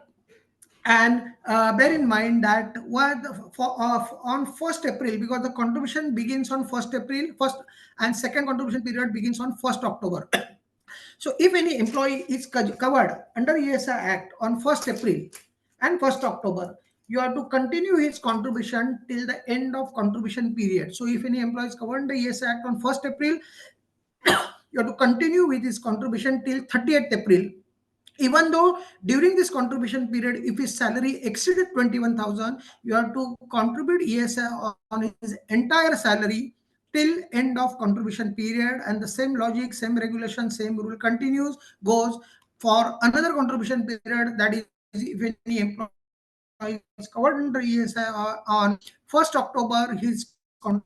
and bear in mind that on 1st April, because the contribution begins on 1st April, first and second contribution period begins on 1st October. So if any employee is covered under ESI Act on 1st April and 1st October, you have to continue his contribution till the end of contribution period. So if any employee is covered under ESI Act on 1st April, you have to continue with his contribution till 30th April. Even though during this contribution period, if his salary exceeded 21,000, you have to contribute ESI on his entire salary till end of contribution period. And the same logic, same regulation, same rule continues, goes for another contribution period, that is if any employee is covered under ESI on 1st October, his contribution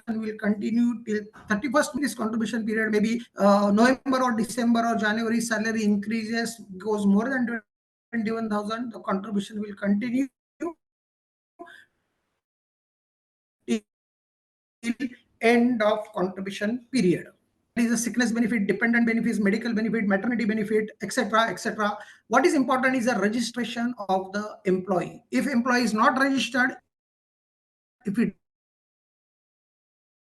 will continue till 31st March. This contribution period, maybe November or December or January, salary increases, goes more than 21,000, the contribution will continue till end of contribution period. That is a sickness benefit, dependent benefits, medical benefit, maternity benefit, etc., etc. What is important is the registration of the employee. If employee is not registered, if it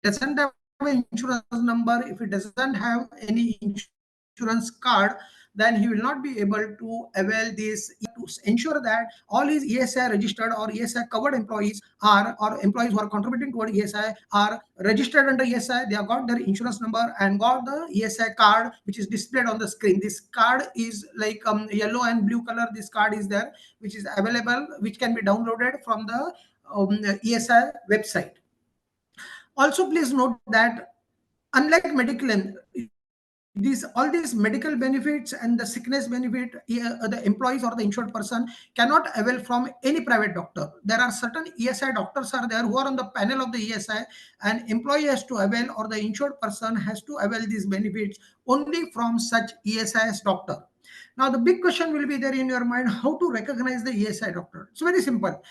doesn't have an insurance number, if it doesn't have any insurance card, then he will not be able to avail this to ensure that all his ESI registered or ESI covered employees are, or employees who are contributing toward ESI are registered under ESI, they have got their insurance number and got the ESI card which is displayed on the screen. This card is like yellow and blue color. This card is there, which is available, which can be downloaded from the ESI website. Also, please note that unlike medical, all these medical benefits and the sickness benefit, the employees or the insured person cannot avail from any private doctor. There are certain ESI doctors are there who are on the panel of the ESI, and employee has to avail, or the insured person has to avail these benefits only from such ESI's doctor. Now the big question will be there in your mind: how to recognize the ESI doctor? It's very simple.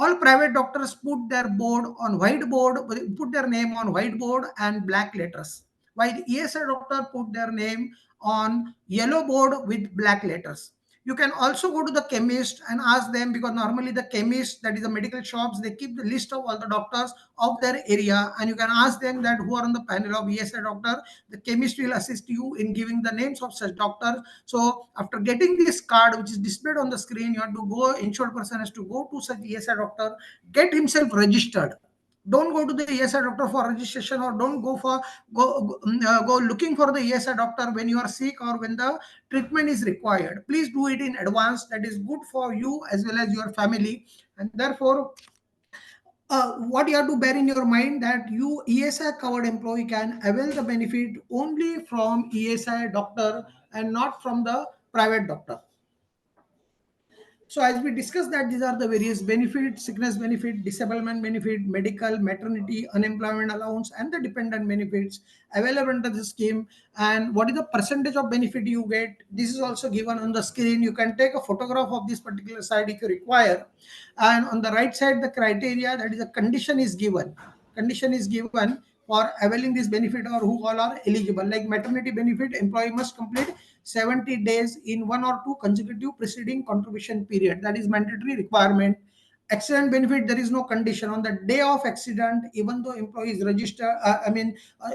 All private doctors put their put their name on whiteboard and black letters, while ESI doctor put their name on yellow board with black letters. You can also go to the chemist and ask them, because normally the chemist, that is the medical shops, they keep the list of all the doctors of their area, and you can ask them that who are on the panel of ESI doctor. The chemist will assist you in giving the names of such doctors. So after getting this card, which is displayed on the screen, you have to go, insured person has to go to such ESI doctor, get himself registered Don't go to the ESI doctor for registration, or don't go looking for the ESI doctor when you are sick or when the treatment is required. Please do it in advance. That is good for you as well as your family. And therefore, what you have to bear in your mind that you ESI covered employee can avail the benefit only from ESI doctor and not from the private doctor. So as we discussed that these are the various benefits: sickness benefit, disablement benefit, medical, maternity, unemployment allowance, and the dependent benefits available under the scheme. And what is the percentage of benefit you get? This is also given on the screen. You can take a photograph of this particular side if you require. And on the right side, the criteria, that is a condition is given. Condition is given for availing this benefit or who all are eligible. Like maternity benefit, employee must complete 70 days in one or two consecutive preceding contribution period. That is mandatory requirement. Accident benefit, there is no condition. On the day of accident, even though employee is registered,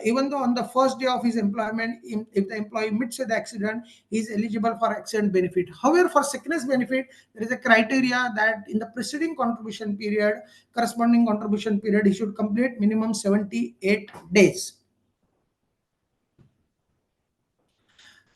even though on the first day of his employment, if the employee meets with the accident, he is eligible for accident benefit. However, for sickness benefit, there is a criteria that in the preceding contribution period, corresponding contribution period, he should complete minimum 78 days.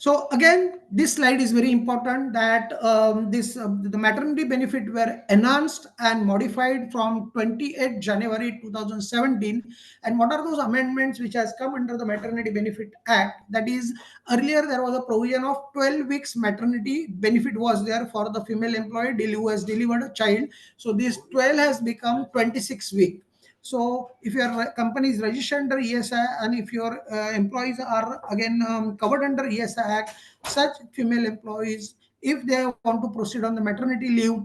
So again, this slide is very important that the maternity benefit were enhanced and modified from 28 January 2017. And what are those amendments which has come under the Maternity Benefit Act? That is, earlier there was a provision of 12 weeks maternity benefit was there for the female employee who has delivered a child. So this 12 has become 26 weeks. So if your company is registered under ESI and if your employees are again covered under ESI Act, such female employees, if they want to proceed on the maternity leave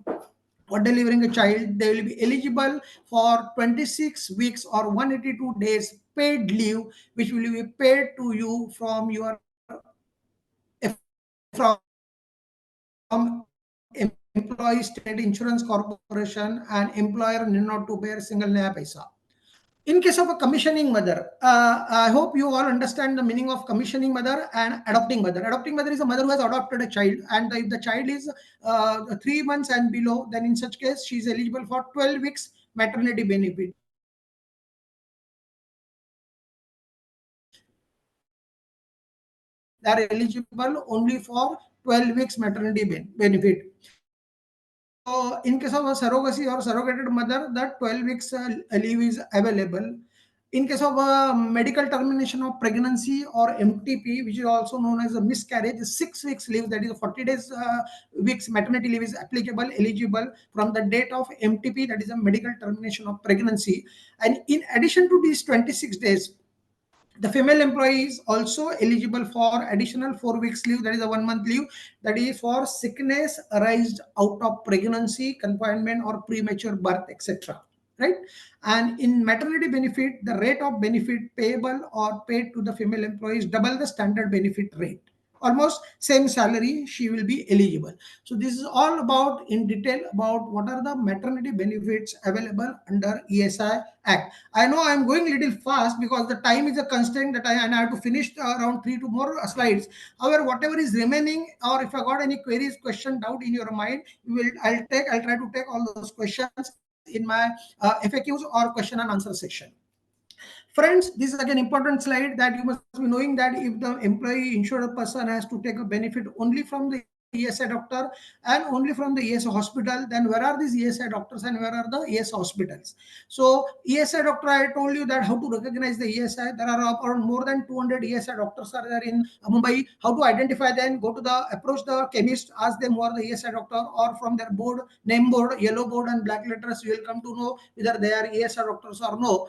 or delivering a child, they will be eligible for 26 weeks or 182 days paid leave, which will be paid to you from your employee state insurance corporation, and employer need not to bear single naya paisa. In case of a commissioning mother, I hope you all understand the meaning of commissioning mother and adopting mother. Adopting mother is a mother who has adopted a child, and if the child is 3 months and below, then in such case she is eligible for 12 weeks maternity benefit. They are eligible only for 12 weeks maternity benefit. So in case of a surrogacy or surrogated mother, that 12 weeks leave is available. In case of a medical termination of pregnancy or MTP, which is also known as a miscarriage, 6 weeks leave, that is 40 days weeks maternity leave is applicable, eligible from the date of MTP, that is a medical termination of pregnancy. And in addition to these 26 days, the female employee is also eligible for additional 4 weeks leave, that is a 1 month leave, that is for sickness arised out of pregnancy, confinement, or premature birth, etc. Right? And in maternity benefit, the rate of benefit payable or paid to the female employee is double the standard benefit rate. Almost same salary, she will be eligible. So this is all about in detail about what are the maternity benefits available under ESI Act. I know I'm going a little fast because the time is a constraint that and I have to finish around 3 to more slides. However, whatever is remaining, or if I got any queries, question, doubt in your mind, I'll try to take all those questions in my FAQs or question and answer section. Friends, this is again important slide that you must be knowing that if the employee insured person has to take a benefit only from the ESI doctor and only from the ESI hospital, then where are these ESI doctors and where are the ESI hospitals? So ESI doctor, I told you that how to recognize the ESI. There are around more than 200 ESI doctors are there in Mumbai. How to identify them? Go to approach the chemist, ask them who are the ESI doctor, or from their board, name board, yellow board and black letters, you will come to know whether they are ESI doctors or no.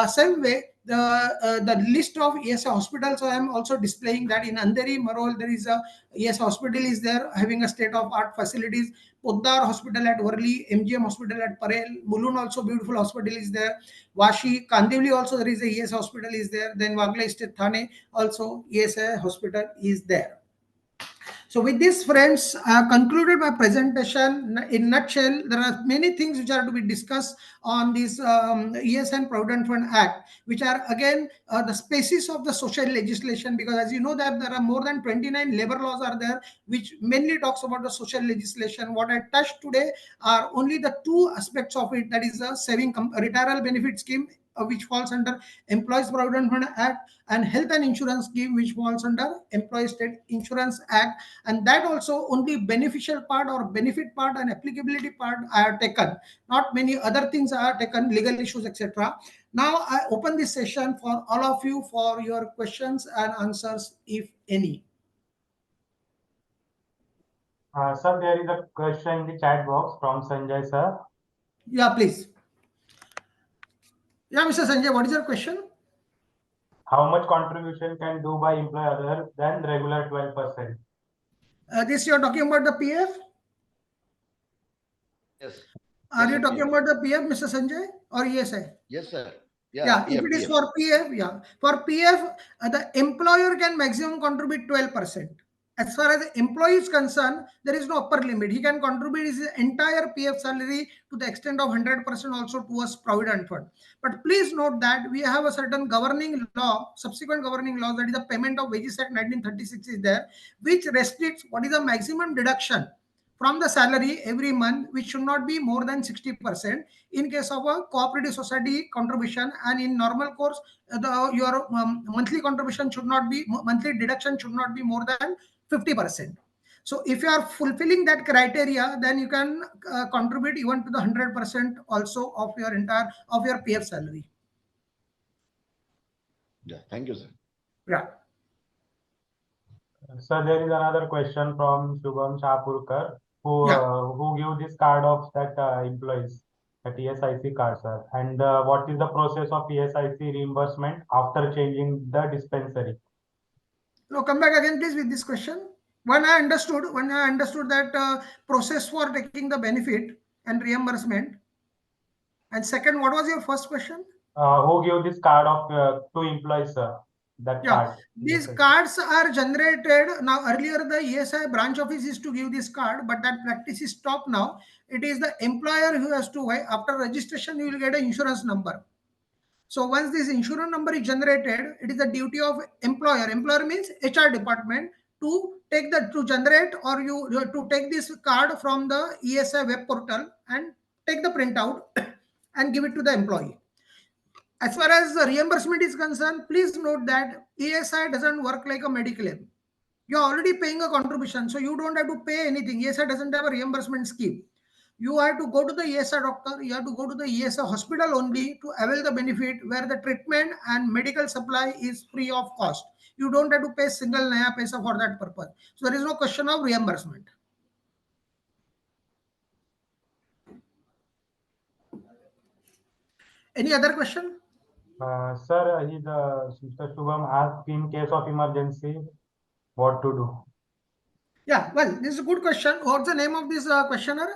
Same way, the list of ESI hospitals I am also displaying that in Andheri, Marol, there is a ESI hospital is there having a state-of-art facilities. Poddar Hospital at Worli, MGM Hospital at Parel, Mulund also beautiful hospital is there. Vashi, Kandivli also there is a ESI hospital is there. Then Wagla State Thane also ESI hospital is there. So with this, friends, I have concluded my presentation. In nutshell, there are many things which are to be discussed on this ES and Provident Fund Act, which are again the species of the social legislation, because as you know that there are more than 29 labor laws are there, which mainly talks about the social legislation. What I touched today are only the two aspects of it, that is a saving retirement benefit scheme which falls under Employees Provident Fund Act, and Health and Insurance Scheme, which falls under Employee State Insurance Act. And that also only beneficial part or benefit part and applicability part are taken. Not many other things are taken, legal issues, etc. Now I open this session for all of you for your questions and answers, if any. Sir, there is a question in the chat box from Sanjay sir. Yeah, please. Yeah, Mr. Sanjay, what is your question? How much contribution can do by employee other than regular 12%? This you are talking about the PF? Yes. Are Yes, you sir, talking PF. about the PF, Mr. Sanjay, or ESI? Yes, sir. Yeah, if PF, it is PF. for PF, yeah. For PF, the employer can maximum contribute 12%. As far as the employee is concerned, there is no upper limit. He can contribute his entire PF salary to the extent of 100% also towards Provident Fund. But please note that we have a certain governing law, subsequent governing law, that is the Payment of Wages Act 1936 is there, which restricts what is the maximum deduction from the salary every month, which should not be more than 60% in case of a cooperative society contribution, and in normal course your monthly contribution should not be, monthly deduction should not be more than 50%. So if you are fulfilling that criteria, then you can contribute even to the 100% also of your entire of your PF salary. Yeah, thank you, sir. Yeah. Sir, there is another question from Shubham Shapurkar, Yeah. who give this card of that employees, that ESIC card, sir. And what is the process of ESIC reimbursement after changing the dispensary? No, come back again, please, with this question. When I understood that process for taking the benefit and reimbursement. And second, what was your first question? Who give this card of to employees, sir? That Yeah, card. these ESIC. cards are generated now. Earlier, the ESI branch office is to give this card, but that practice is stopped now. It is the employer who has to, after registration, you will get an insurance number. So once this insurance number is generated, it is the duty of employer. Employer means HR department to take to generate, or to take this card from the ESI web portal and take the printout and give it to the employee. As far as the reimbursement is concerned, please note that ESI doesn't work like a Mediclaim. You're already paying a contribution, so you don't have to pay anything. ESI doesn't have a reimbursement scheme. You have to go to the ESI doctor, you have to go to the ESI hospital only to avail the benefit, where the treatment and medical supply is free of cost. You don't have to pay single naya paisa for that purpose. So there is no question of reimbursement. Any other question? Sir, Mr. Shubham asked, in case of emergency, what to do? Yeah, well, this is a good question. What's the name of this questioner?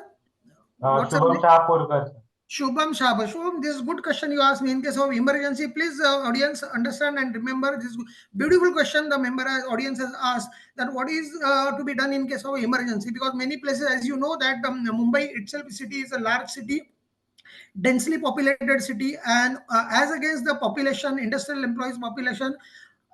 What's the Shubham name? Shapurkar. Shubham Shaba. Shubham, this is good question you asked me. In case of emergency, please, audience, understand and remember this beautiful question the audience has asked, that what is to be done in case of emergency, because many places, as you know, that Mumbai itself city is a large city, densely populated city, and as against the population, industrial employees population,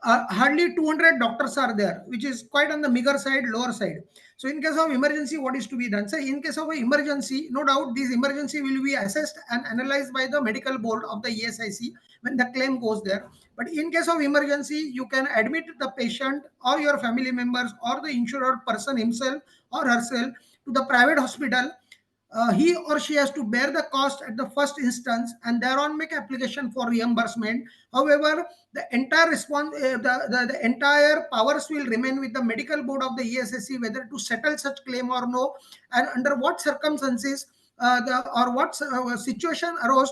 hardly 200 doctors are there, which is quite on the meager side, lower side. So in case of emergency, what is to be done? So in case of an emergency, no doubt this emergency will be assessed and analyzed by the medical board of the ESIC when the claim goes there. But in case of emergency, you can admit the patient or your family members or the insured person himself or herself to the private hospital. He or she has to bear the cost at the first instance and thereon make application for reimbursement. However, the entire response, the entire powers will remain with the medical board of the ESSC, whether to settle such claim or no, and under what circumstances or what situation arose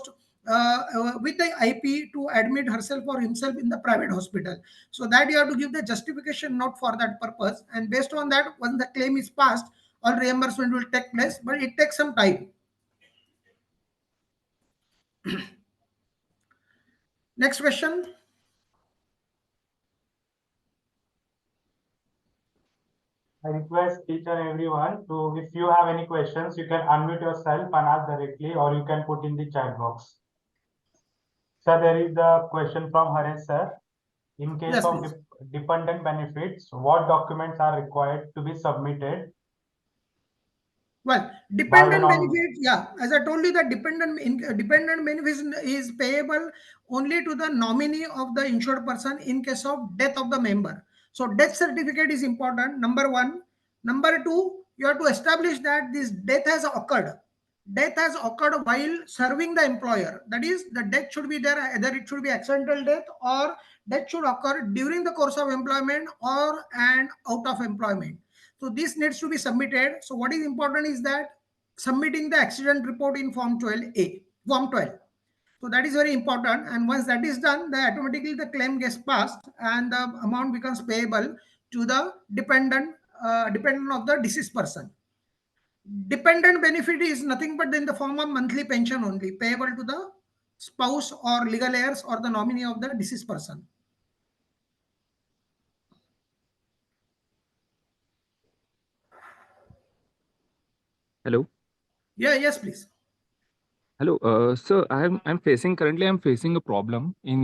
with the IP to admit herself or himself in the private hospital. So that you have to give the justification note for that purpose, and based on that, once the claim is passed, all reimbursement will take place, but it takes some time. Next question. I request each and everyone to, if you have any questions, you can unmute yourself and ask directly, or you can put in the chat box. Sir, there is a question from Harish sir. In case Yes, of please. dependent benefits, what documents are required to be submitted? Well, burden dependent on. benefit, yeah, as I told you, that dependent benefit is payable only to the nominee of the insured person in case of death of the member. So death certificate is important, number one. Number two, you have to establish that this death has occurred. Death has occurred while serving the employer. That is, the death should be there, either it should be accidental death or death should occur during the course of employment or and out of employment. So this needs to be submitted. So what is important is that submitting the accident report in form 12A, form 12. So that is very important. And once that is done, then automatically the claim gets passed and the amount becomes payable to the dependent of the deceased person. Dependent benefit is nothing but in the form of monthly pension only, payable to the spouse or legal heirs or the nominee of the deceased person. Hello. Yeah, yes, please. Hello. So I'm facing a problem in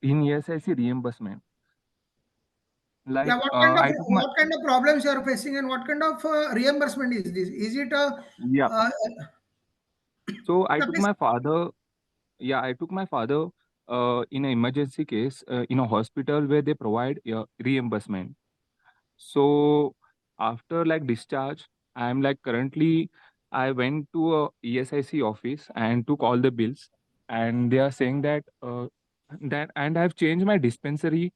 ESIC reimbursement. Like Yeah, I took my what kind of problems you are facing and what kind of reimbursement is this? Is it a yeah. So I yeah, took please. my father. Yeah, I took my father in an emergency case in a hospital where they provide reimbursement. So after like discharge, I'm like currently I went to a ESIC office and took all the bills, and they are saying that that and I've changed my dispensary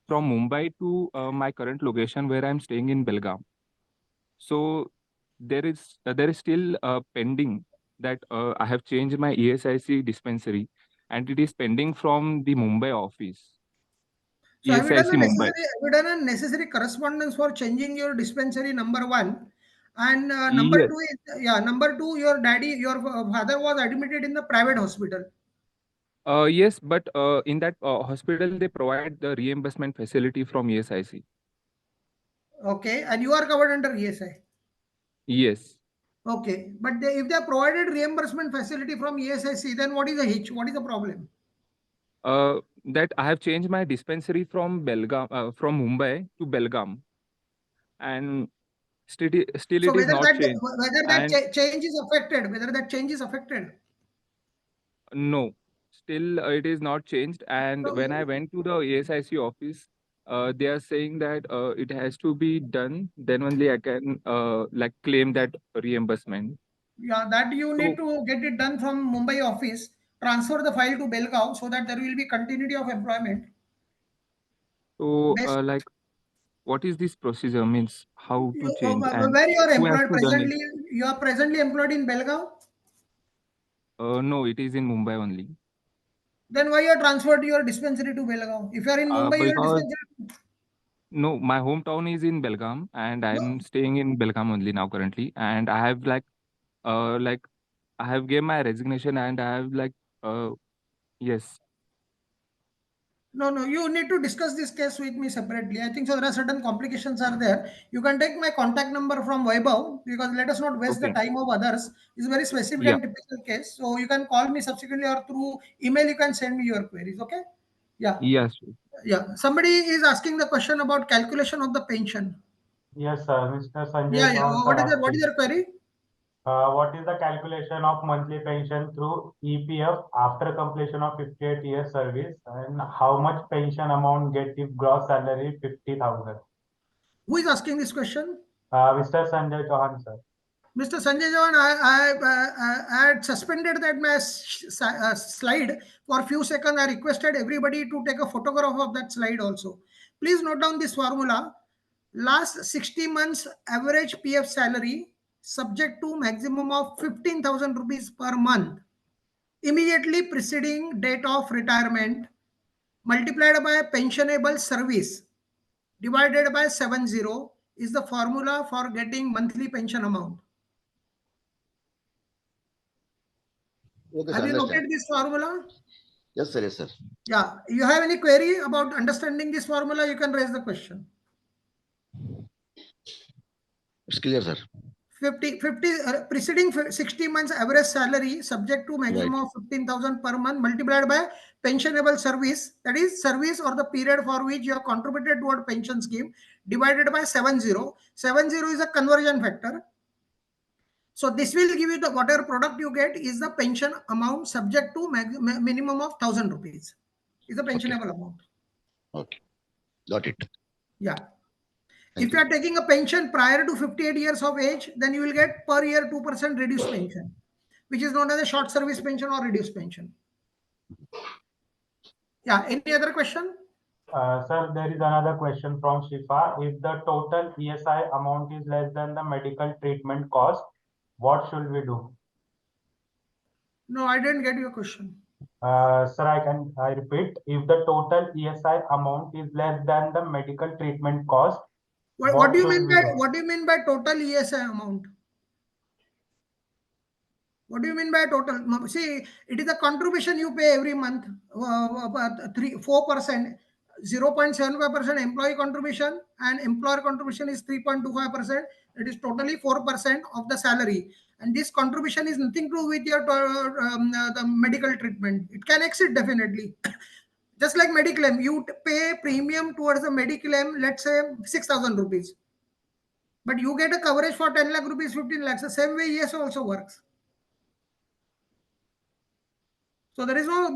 from Mumbai to my current location where I'm staying in Belgaum. So there is still pending that I have changed my ESIC dispensary, and it is pending from the Mumbai office, So ESIC Mumbai. have you done a necessary correspondence for changing your dispensary, number one? And number Yes. two is, yeah, number two, your father was admitted in the private hospital. Yes, but in that hospital, they provide the reimbursement facility from ESIC. Okay, and you are covered under ESI. Yes. Okay, but if they provided reimbursement facility from ESIC, then what is the hitch? What is the problem? That I have changed my dispensary from from Mumbai to Belgaum, and still So it is not changed. whether that And change is affected, whether that change is affected. no, still it is not changed. And when I So went to the ESIC office, they are saying that it has to be done. Then only I can like claim that reimbursement. yeah, that you need So to get it done from Mumbai office, transfer the file to Belgaum so that there will be continuity of employment. Best, like what is this procedure? Means how to change and where you are who has employed to done it? presently, you are presently employed in Belgaum. No, it is in Mumbai only. Then why you are transferred your dispensary to Belgaum? If you are in Mumbai, your Because dispensary. no, my hometown is in Belgaum, and No, I'm staying in Belgaum only now currently. And I have like I have gave my resignation, and I have uh yes. no. You need to discuss this case with me separately. I think so. There are certain complications are there. You can take my contact number from Vaibhav because let us not waste the Okay. time of others. It's a very specific Yeah. and typical case. So you can call me subsequently or through email. You can send me your queries. Okay. Yeah. Yes. Yeah. Somebody is asking the question about calculation of the pension. Yes, sir. Mr. Sanjay Yeah. Yeah. Chauhan, sir, What is asking, your query? what is the calculation of monthly pension through EPF after completion of 58 years service, and how much pension amount get if gross salary 50,000? Who is asking this question? Mr. Sanjay Chauhan, sir. Mr. Sanjay Jawan, I had suspended that my slide for a few seconds. I requested everybody to take a photograph of that slide also. Please note down this formula. Last 60 months average PF salary subject to maximum of 15,000 rupees per month immediately preceding date of retirement multiplied by pensionable service divided by 70 is the formula for getting monthly pension amount. Okay, sir. Have you Understand. noted this formula? Yes, sir. Yes, sir. Yeah. You have any query about understanding this formula? You can raise the question. It's clear, sir. 50 preceding 60 months average salary subject to Right. maximum of 15,000 per month multiplied by pensionable service, that is service or the period for which you have contributed toward pension scheme, divided by 70. 70 is a conversion factor. So this will give you the whatever product you get is the pension amount subject to minimum of 1,000 rupees. Is the pensionable amount. Okay. Got it. Yeah. Thank If you are taking a pension prior to 58 years of age, then you will get per year 2% reduced pension, which is known as a short service pension or reduced pension. Yeah. Any other question? Sir, there is another question from Shifa. If the total ESI amount is less than the medical treatment cost, what should we do? No, I didn't get your question. Sir, I repeat. If the total ESI amount is less than the medical treatment cost, What do you should mean we by do? what do you mean by total ESI amount? What do you mean by total? See, it is a contribution you pay every month. 4%, 0.75% employee contribution, and employer contribution is 3.25%. It is totally 4% of the salary. And this contribution is nothing to do with your the medical treatment. It can exceed definitely. Just like mediclaim, you pay premium towards the mediclaim, let's say 6,000 rupees. But you get a coverage for 10 lakh rupees, 15 lakhs. The same way ESI also works. So there is no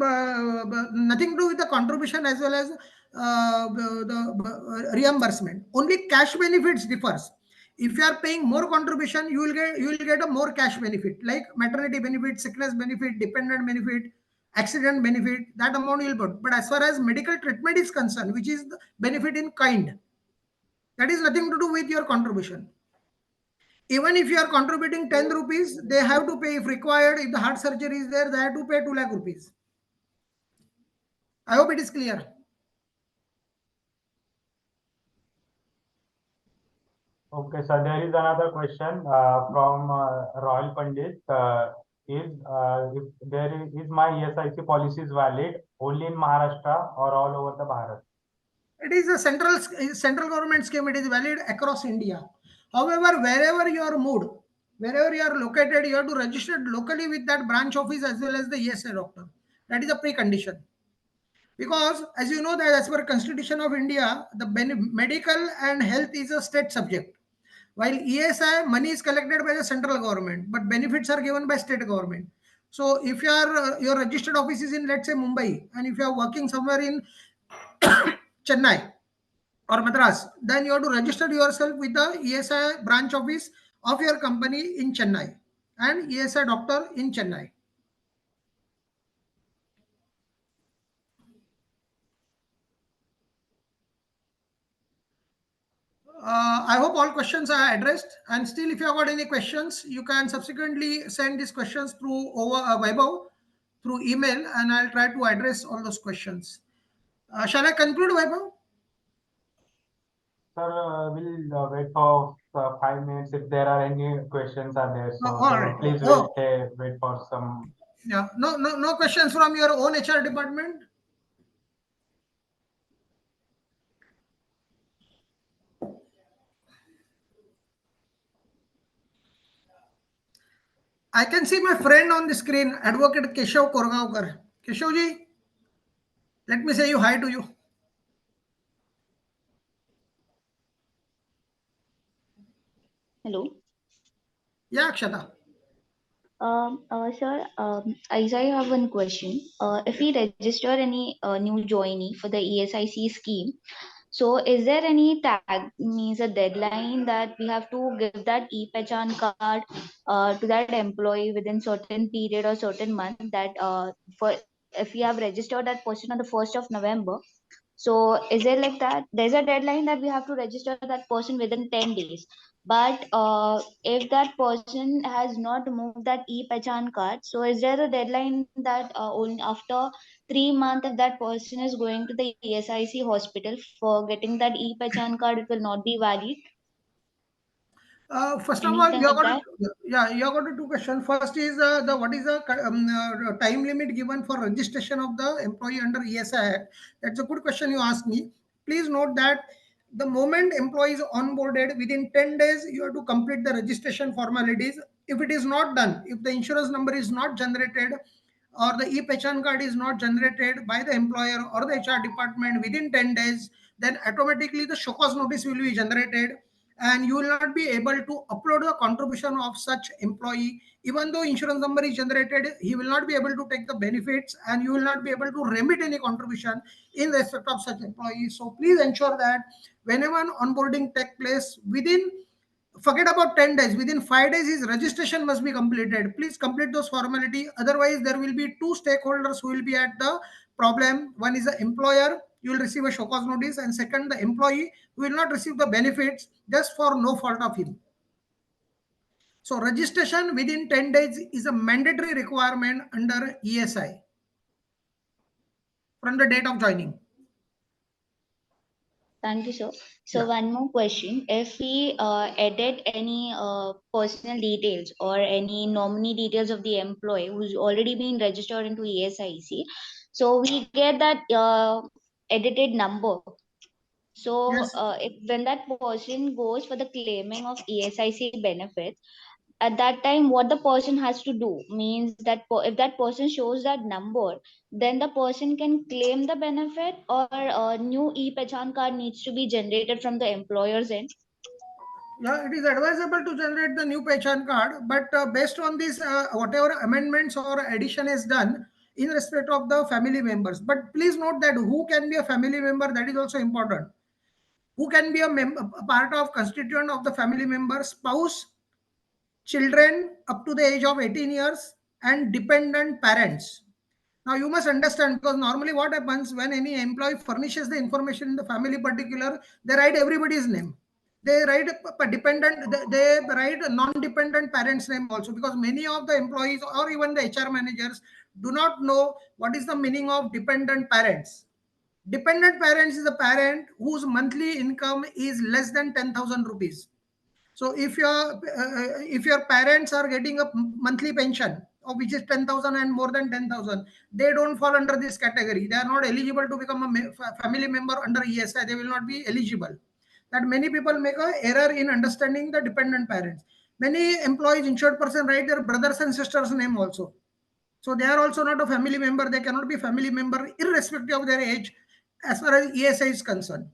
nothing to do with the contribution as well as the reimbursement. Only cash benefits differs. If you are paying more contribution, you will get a more cash benefit like maternity benefit, sickness benefit, dependent benefit, accident benefit. That amount you will put. But as far as medical treatment is concerned, which is the benefit in kind, that is nothing to do with your contribution. Even if you are contributing 10 rupees, they have to pay if required. If the heart surgery is there, they have to pay 2 lakh rupees. I hope it is clear. Okay, so there is another question from Royal Pandit. If there is my ESIC policy is valid only in Maharashtra or all over the Bharat? It is a central government scheme. It is valid across India. However, wherever you are moved, wherever you are located, you have to register locally with that branch office as well as the ESI doctor. That is a precondition. Because as you know that as per Constitution of India, the medical and health is a state subject. While ESI money is collected by the central government, but benefits are given by state government. So if you are your registered office is in, let's say, Mumbai, and if you are working somewhere in Chennai or Madras, then you have to register yourself with the ESI branch office of your company in Chennai and ESI doctor in Chennai. I hope all questions are addressed. And still, if you have got any questions, you can subsequently send these questions through over Vaibhav through email, and I'll try to address all those questions. Shall I conclude, Vaibhav? Sir, we'll wait for 5 minutes if there are any questions are there. So, All right. please Oh, wait for some. yeah. No questions from your own HR department. I can see my friend on the screen, Advocate Keshav Korgaonkar. Keshavji, let me say you hi to you. Hello. Yeah, Akshata. Sir, I have one question. If we register any new joinee for the ESIC scheme, so is there any tag means a deadline that we have to give that e-pehchan card to that employee within certain period or certain month that for if we have registered that person on the 1st of November, so is it like that? There's a deadline that we have to register that person within 10 days. But if that person has not moved that e-pehchan card, so is there a deadline that only after 3 months, if that person is going to the ESIC hospital for getting that e-pehchan card, it will not be valid? First of all, Anything you have like got that? you have got two questions. First is the what is the time limit given for registration of the employee under ESI Act? That's a good question you asked me. Please note that the moment employee is onboarded, within 10 days, you have to complete the registration formalities. If it is not done, if the insurance number is not generated, or the e-pehchan card is not generated by the employer or the HR department within 10 days, then automatically the show cause notice will be generated, and you will not be able to upload the contribution of such employee. Even though insurance number is generated, he will not be able to take the benefits, and you will not be able to remit any contribution in respect of such employees. So please ensure that whenever onboarding take place, within, forget about 10 days, within 5 days his registration must be completed. Please complete those formality, otherwise there will be two stakeholders who will be at the problem. One is the employer, you will receive a show cause notice, and second, the employee, who will not receive the benefits just for no fault of him. So registration within 10 days is a mandatory requirement under ESI from the date of joining. Thank you, sir. So Yeah. one more question. If we edit any personal details or any nominee details of the employee who's already been registered into ESIC, so we get that edited number. So Yes. if when that person goes for the claiming of ESIC benefits, at that time what the person has to do means that if that person shows that number, then the person can claim the benefit, or a new e-pechan card needs to be generated from the employer's end. Yeah, it is advisable to generate the new Pechan card, but based on this, whatever amendments or addition is done in respect of the family members. But please note that who can be a family member, that is also important. Who can be a part of constituent of the family member: spouse, children up to the age of 18 years, and dependent parents. Now you must understand, because normally what happens when any employee furnishes the information in the family particular, they write everybody's name. They write a dependent, they write a non-dependent parent's name also, because many of the employees or even the HR managers do not know what is the meaning of dependent parents. Dependent parents is a parent whose monthly income is less than 10,000 rupees. So if your parents are getting a monthly pension of which is 10,000 and more than 10,000, they don't fall under this category. They are not eligible to become a family member under ESI. They will not be eligible. That many people make a error in understanding the dependent parents. Many employees, insured person, write their brothers and sisters' name also. So they are also not a family member. They cannot be family member irrespective of their age as far as ESI is concerned.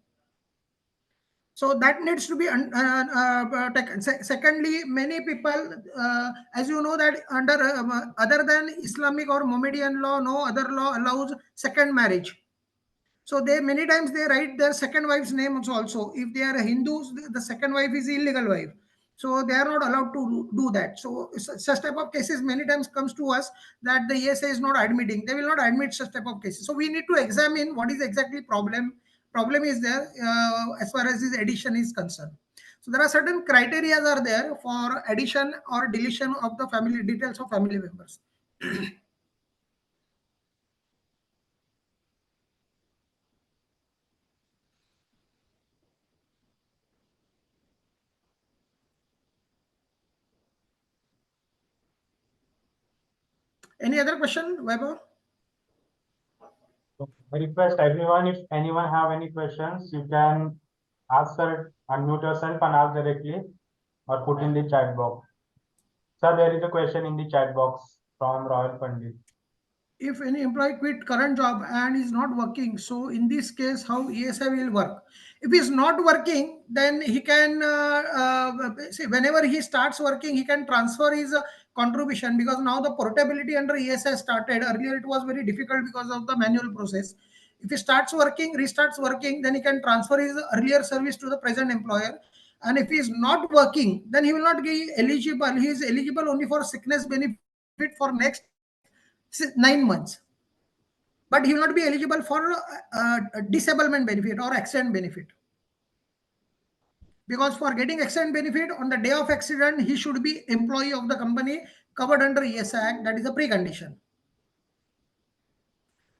So that needs to be taken. Secondly, many people, as you know, that under other than Islamic or Mohammedan law, no other law allows second marriage. So they many times they write their second wife's name also. If they are Hindus, the second wife is illegal wife. So they are not allowed to do that. So such type of cases many times comes to us that the ESA is not admitting. They will not admit such type of cases. So we need to examine what is exactly problem is there as far as this addition is concerned. So there are certain criteria are there for addition or deletion of the family details of family members. Any other question, Vaibhav? So I request everyone, if anyone have any questions, you can ask her, unmute yourself and ask directly or put in the chat box. Sir, there is a question in the chat box from Royal Pandit. If any employee quit current job and is not working, so in this case how ESI will work? If he's not working, then he can see, whenever he starts working, he can transfer his contribution, because now the portability under ESI started. Earlier it was very difficult because of the manual process. If he starts working, restarts working, then he can transfer his earlier service to the present employer. And if he is not working, then he will not be eligible. He is eligible only for sickness benefit for next 9 months, but he will not be eligible for disablement benefit or accident benefit, because for getting accident benefit on the day of accident, he should be employee of the company covered under ESI Act. That is a precondition.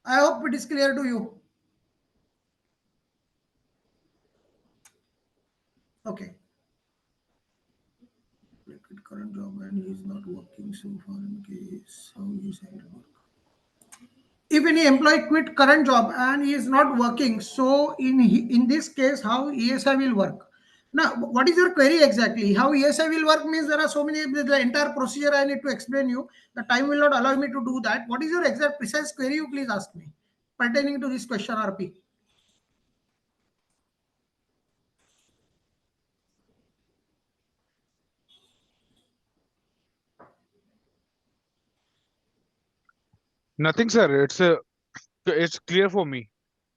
I hope it is clear to you. Okay. Current job and he is not working so far, in case how ESI will work. If any employee quit current job and he is not working, so in this case how ESI will work? Now what is your query exactly? How ESI will work means there are so many, the entire procedure I need to explain you. The time will not allow me to do that. What is your exact precise query? You please ask me pertaining to this question, RP. Nothing, sir. It's clear for me.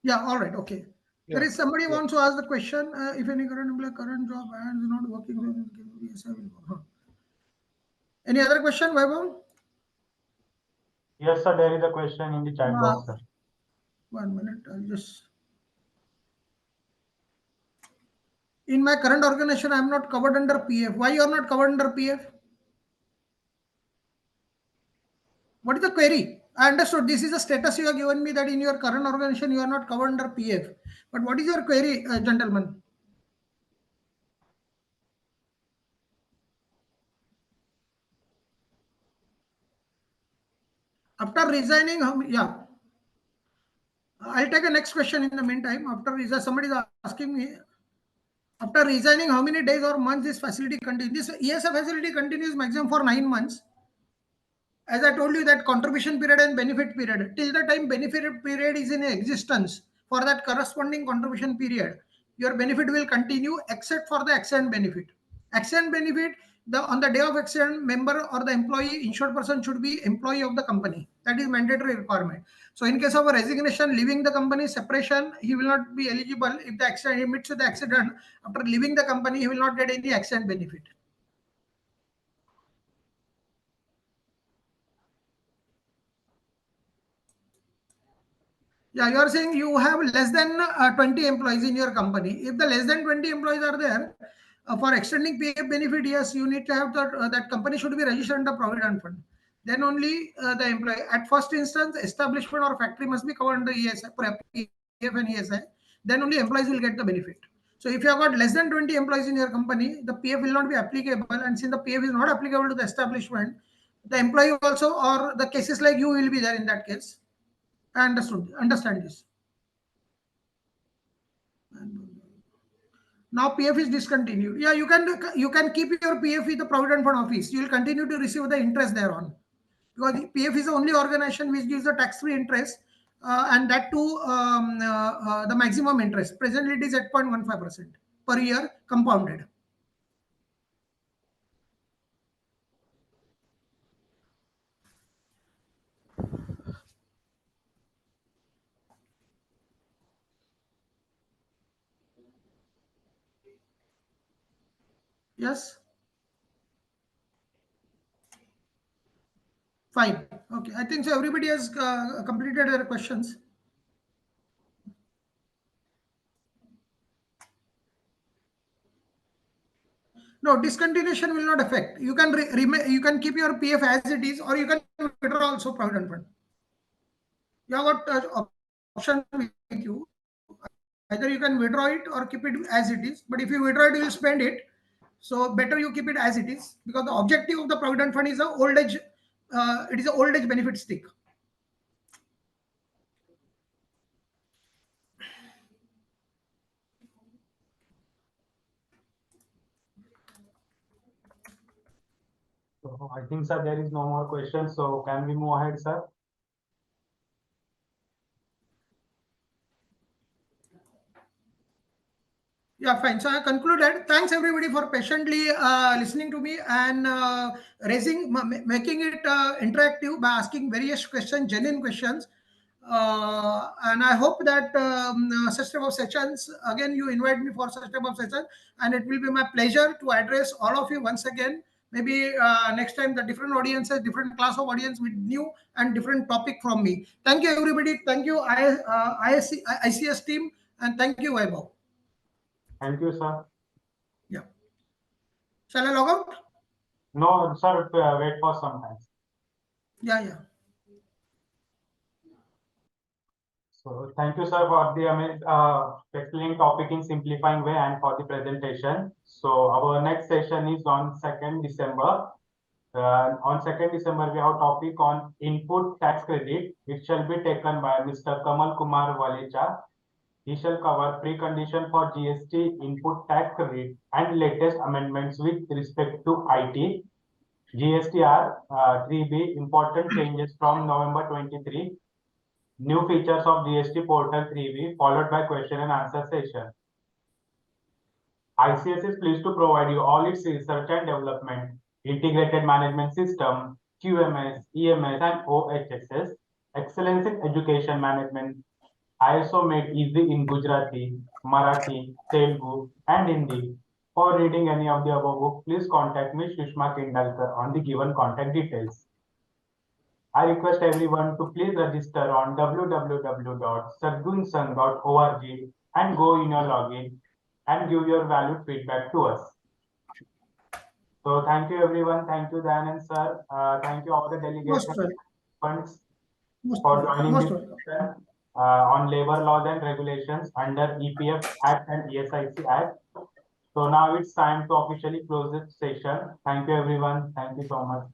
Yeah, all right, okay. There Yeah. is somebody Yeah. wants to ask the question, if any current employee, current job and is not working, ESI will go. Huh. Any other question, Vaibhav? Yes, sir, there is a question in the chat box, sir. 1 minute, I'll just. In my current organization, I am not covered under PF. Why you are not covered under PF? What is the query? I understood this is the status you have given me that in your current organization you are not covered under PF. But what is your query, gentlemen? After resigning, yeah. I'll take a next question in the meantime. After resign, somebody is asking me. After resigning, how many days or months this facility continues? This ESI facility continues maximum for 9 months. As I told you that contribution period and benefit period, till the time benefit period is in existence, for that corresponding contribution period, your benefit will continue except for the accident benefit. Accident benefit, on the day of accident, member or the employee, insured person should be employee of the company. That is mandatory requirement. So in case of a resignation, leaving the company, separation, he will not be eligible. If the accident, he meets with the accident, after leaving the company, he will not get any accident benefit. Yeah, you are saying you have less than 20 employees in your company. If the less than 20 employees are there, for extending PF benefit, yes, you need to have that company should be registered under Provident Fund. Then only the employee, at first instance, establishment or factory must be covered under ESI, PF and ESI. Then only employees will get the benefit. So if you have got less than 20 employees in your company, the PF will not be applicable. And since the PF is not applicable to the establishment, the employee also or the cases like you will be there in that case. I understand this. Now PF is discontinued. Yeah, you can keep your PF with the Provident Fund office. You will continue to receive the interest thereon, because PF is the only organization which gives the tax-free interest, and that too the maximum interest. Presently it is 8.15% per year compounded. Yes. Fine. Okay. I think so. Everybody has completed their questions. No, discontinuation will not affect. You can you can keep your PF as it is, or you can withdraw also Provident Fund. You have got option with you. Either you can withdraw it or keep it as it is. But if you withdraw it, you will spend it. So better you keep it as it is, because the objective of the Provident Fund is a old age. It is an old age benefit stick. So I think, sir, there is no more questions. So can we move ahead, sir? Yeah, fine. So I concluded. Thanks everybody for patiently listening to me and making it interactive by asking various questions, genuine questions. And I hope that such type of sessions, again, you invite me for such type of session, and it will be my pleasure to address all of you once again. Maybe next time the different audiences, different class of audience with new and different topic from me. Thank you everybody. Thank you ICS team, and thank you Vaibhav. Thank you, sir. Yeah. Shall I log out? No, sir, wait for some time. Yeah. So thank you, sir, for the explaining topic in simplifying way and for the presentation. So our next session is on 2nd December. On 2nd December, we have a topic on input tax credit, which shall be taken by Mr. Kamal Kumar Walecha. He shall cover precondition for GST input tax credit and latest amendments with respect to IT. GSTR 3B, important changes from November 23. New features of GST portal 3B, followed by question and answer session. ICS is pleased to provide you all its research and development, integrated management system, QMS, EMS, and OHSS, Excellence in Education Management, ISO made easy in Gujarati, Marathi, Telugu, and Hindi. For reading any of the above book, please contact Ms. Sushma Kindalkar on the given contact details. I request everyone to please register on www.sadgunsang.org and go in your login and give your valued feedback to us. So thank you everyone. Thank you Dayanand sir. Thank you all the delegates Most and welcome. participants Most for welcome. joining Most this welcome. session on labor laws and regulations under EPF Act and ESIC Act. So now it's time to officially close this session. Thank you everyone. Thank you so much.